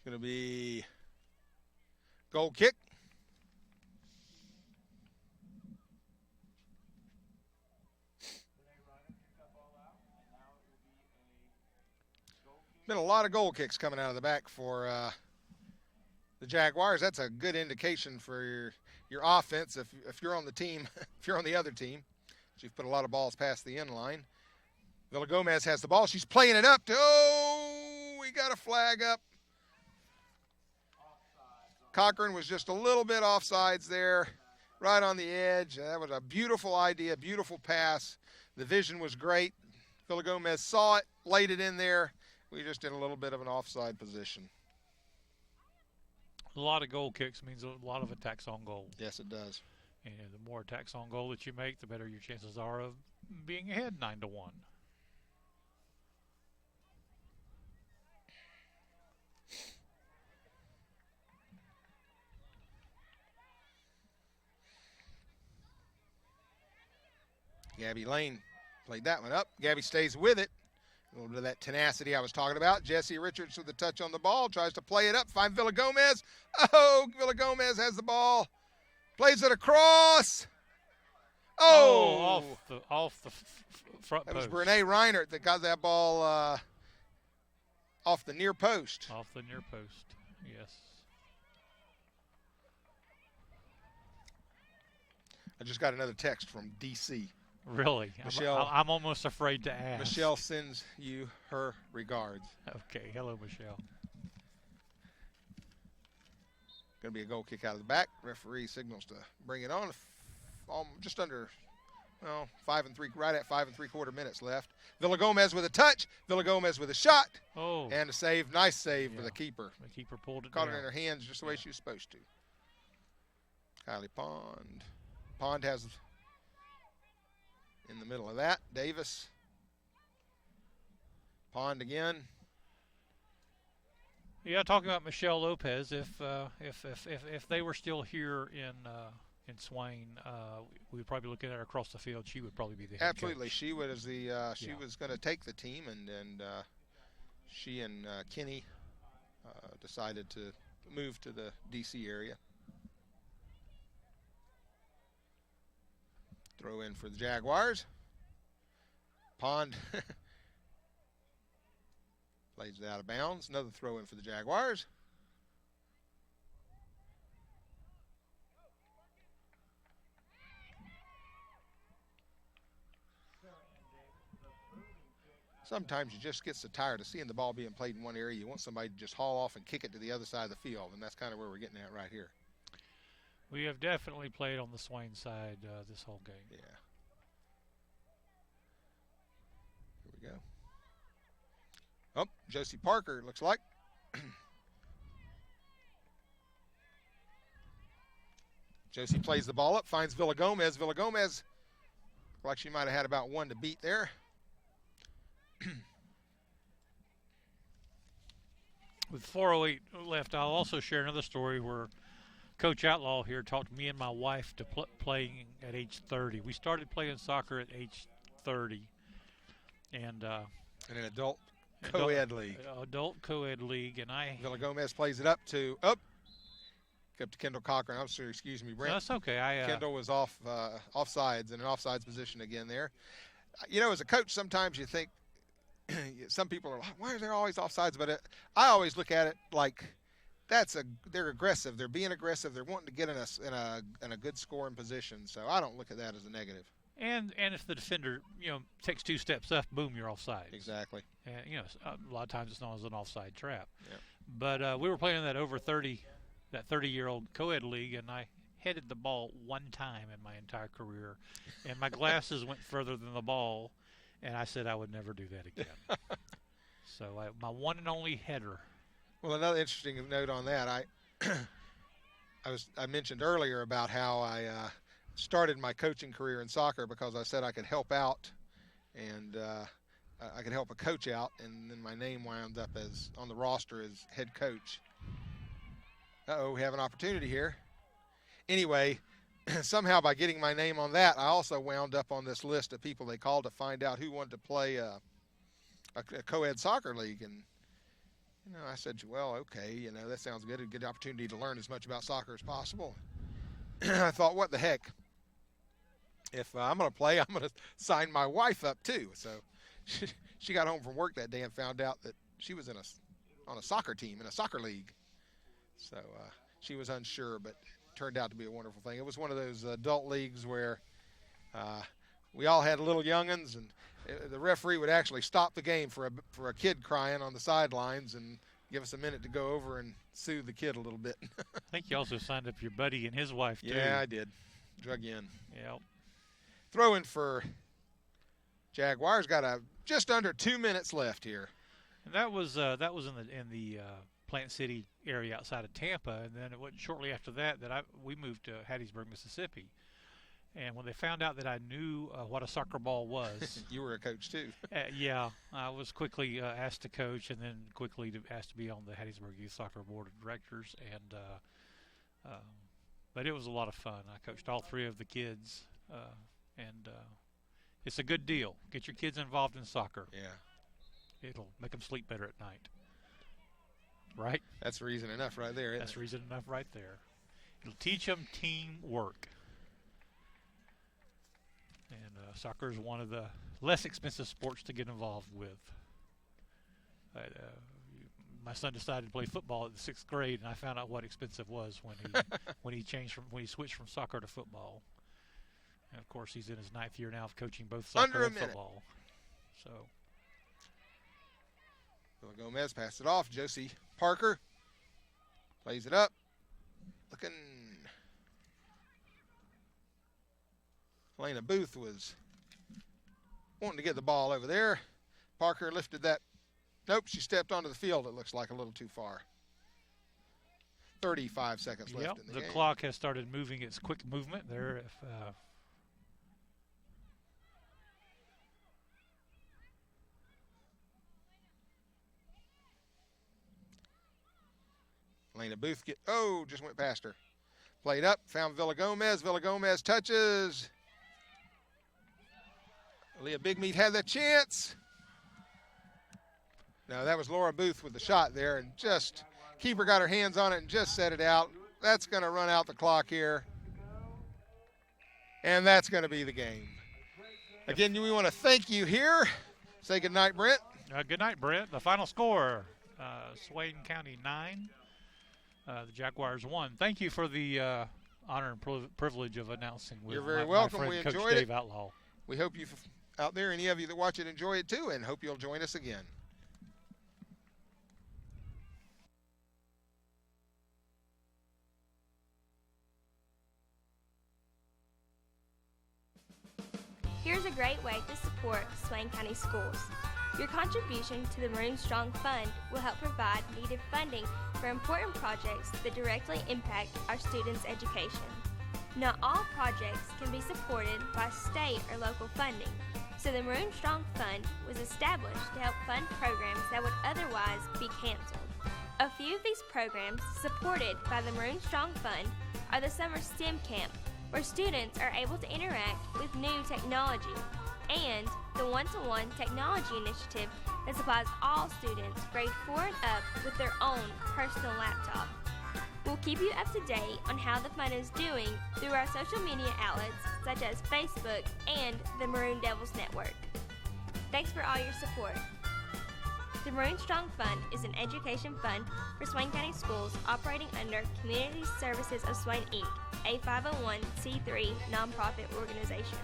Going to be goal kick. Been a lot of goal kicks coming out of the back for the Jaguars. That's a good indication for your offense if you're on the team, if you're on the other team. You've put a lot of balls past the end line. Villagomez has the ball. She's playing it up. We got a flag up. Cochran was just a little bit offsides there, right on the edge. That was a beautiful idea, beautiful pass. The vision was great. Villagomez saw it, laid it in there. We just did a little bit of an offside position.
A lot of goal kicks means a lot of attacks on goal.
Yes, it does.
And the more attacks on goal that you make, the better your chances are of being ahead 9-1.
Gabby Lane played that one up. Gabby stays with it. A little bit of that tenacity I was talking about. Jessie Richards with the touch on the ball. Tries to play it up. Find Villagomez. Oh, Villagomez has the ball. Plays it across. Oh!
Off the front
that
post.
Was Brene Reinert that got that ball off the near post.
Off the near post, yes.
I just got another text from D.C.
Really?
Michelle,
I'm almost afraid to ask.
Michelle sends you her regards.
Okay, hello, Michelle.
Going to be a goal kick out of the back. Referee signals to bring it on. Just under well, 5 3/4, right at 5 3/4 minutes left. Villagomez with a touch. Villagomez with a shot.
Oh.
And a save. Nice save for the keeper.
The keeper pulled it
Caught
down.
it in her hands just the way she was supposed to. Kylie Pond. Pond has in the middle of that. Davis. Pond again.
Yeah, talking about Michelle Lopez, if they were still here in Swain, we would probably be looking at her across the field. She would probably be the head
Absolutely,
coach.
she was she was going to take the team, and she and Kenny decided to move to the D.C. area. Throw in for the Jaguars. Pond plays it out of bounds. Another throw in for the Jaguars. Sometimes you just get so tired of seeing the ball being played in one area, you want somebody to just haul off and kick it to the other side of the field, and that's kind of where we're getting at right here.
We have definitely played on the Swain side this whole game.
Yeah. Here we go. Oh, Josie Parker, it looks like. Josie plays the ball up, finds Villagomez. Villagomez, like she might have had about one to beat there.
With 4:08 left, I'll also share another story where Coach Outlaw here talked me and my wife to playing at age 30. We started playing soccer at age 30, and
in an adult co-ed league.
Adult co-ed league, and
Villagomez plays it up to Kendall Cochran. I'm sorry, excuse me, Brent.
No, that's okay.
Kendall was offsides, in an offsides position again there. You know, as a coach, sometimes you think some people are like, why are there always offsides? But I always look at it like they're aggressive. They're being aggressive. They're wanting to get in a good scoring position. So I don't look at that as a negative.
And if the defender, takes 2 steps up, boom, you're offside.
Exactly.
And a lot of times it's known as an offside trap.
Yep.
But we were playing that 30-year-old co-ed league, and I headed the ball one time in my entire career, and my glasses went further than the ball, and I said I would never do that again. So my one and only header.
Well, another interesting note on that, I mentioned earlier about how I started my coaching career in soccer because I said I could help out, and I could help a coach out, and then my name wound up on the roster as head coach. We have an opportunity here. Anyway, somehow by getting my name on that, I also wound up on this list of people they called to find out who wanted to play a co-ed soccer league. And, I said, well, okay, that sounds good. A good opportunity to learn as much about soccer as possible. I thought, what the heck? If I'm going to play, I'm going to sign my wife up too. So she got home from work that day and found out that she was on a soccer team in a soccer league. So she was unsure, but turned out to be a wonderful thing. It was one of those adult leagues where we all had little young'uns, and the referee would actually stop the game for a kid crying on the sidelines and give us a minute to go over and soothe the kid a little bit.
I think you also signed up your buddy and his wife, too.
Yeah, I did. Drug in.
Yep.
Throwing for Jaguars. Got just under 2 minutes left here.
And that was in the Plant City area outside of Tampa, and then shortly after that we moved to Hattiesburg, Mississippi. And when they found out that I knew what a soccer ball was,
you were a coach too.
Yeah, I was quickly asked to coach, and then quickly asked to be on the Hattiesburg Youth Soccer Board of Directors. And but it was a lot of fun. I coached all 3 of the kids, and it's a good deal. Get your kids involved in soccer.
Yeah,
it'll make them sleep better at night. Right?
That's reason enough right there.
That's reason enough right there. It'll teach them teamwork. And soccer is one of the less expensive sports to get involved with. My son decided to play football in the 6th grade, and I found out what expensive was when he switched from soccer to football. And of course, he's in his 9th year now of coaching both soccer and football. So.
Gomez passed it off. Josie Parker plays it up. Looking Elena Booth was wanting to get the ball over there. Parker lifted that. Nope, she stepped onto the field, it looks like, a little too far. 35 seconds left in the game.
The clock has started moving its quick movement there. If
Elena Booth just went past her. Played up, found Villagomez. Villagomez touches. Leah Bigmeat had that chance. No, that was Laura Booth with the shot there, and just keeper got her hands on it and just set it out. That's going to run out the clock here. And that's going to be the game. Again, we want to thank you here. Say good night, Brent.
Good night, Brent. The final score, Swain County 9, the Jaguars 1. Thank you for the honor and privilege of announcing with
You're very
my
welcome.
friend
We
Coach
enjoyed
Dave
it.
Outlaw.
We hope you out there, any of you that watch it, enjoy it too, and hope you'll join us again.
Here's a great way to support Swain County Schools. Your contribution to the Maroon Strong Fund will help provide needed funding for important projects that directly impact our students' education. Not all projects can be supported by state or local funding, so the Maroon Strong Fund was established to help fund programs that would otherwise be canceled. A few of these programs supported by the Maroon Strong Fund are the Summer STEM Camp, where students are able to interact with new technology, and the One-to-One Technology Initiative that supplies all students grade 4 and up with their own personal laptop. We'll keep you up to date on how the fund is doing through our social media outlets such as Facebook and the Maroon Devils Network. Thanks for all your support. The Maroon Strong Fund is an education fund for Swain County Schools operating under Community Services of Swain, Inc., a 501c3 nonprofit organization.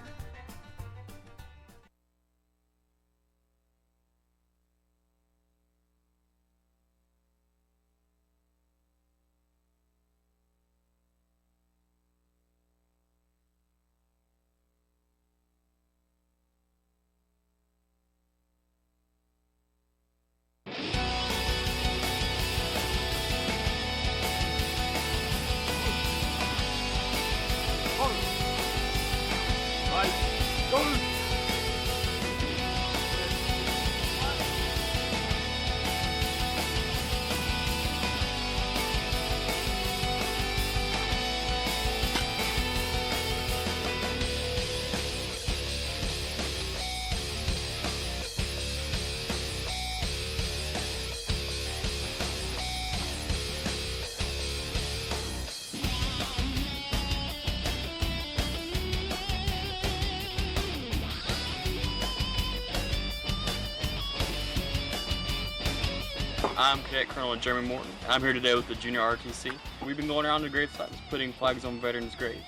I'm Cadet Colonel Jeremy Morton. I'm here today with the Junior RTC. We've been going around to grave sites putting flags on veterans' graves.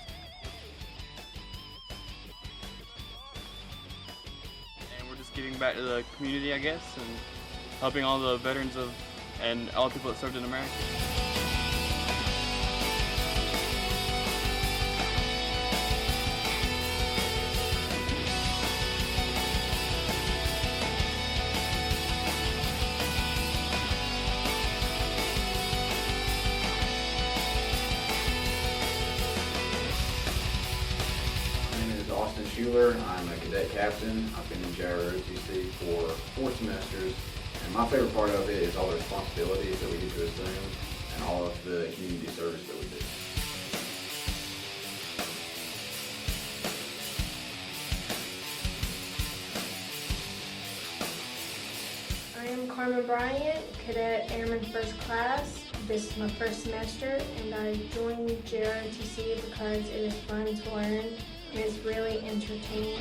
And we're just giving back to the community, I guess, and helping all the veterans and all the people that served in America.
I'm a cadet captain. I've been in JROTC for 4 semesters, and my favorite part of it is all the responsibilities that we get to assume and all of the community service that we do.
I am Carmen Bryant, Cadet Airman First Class. This is my first semester, and I joined JROTC because it is fun to learn and it's really entertaining.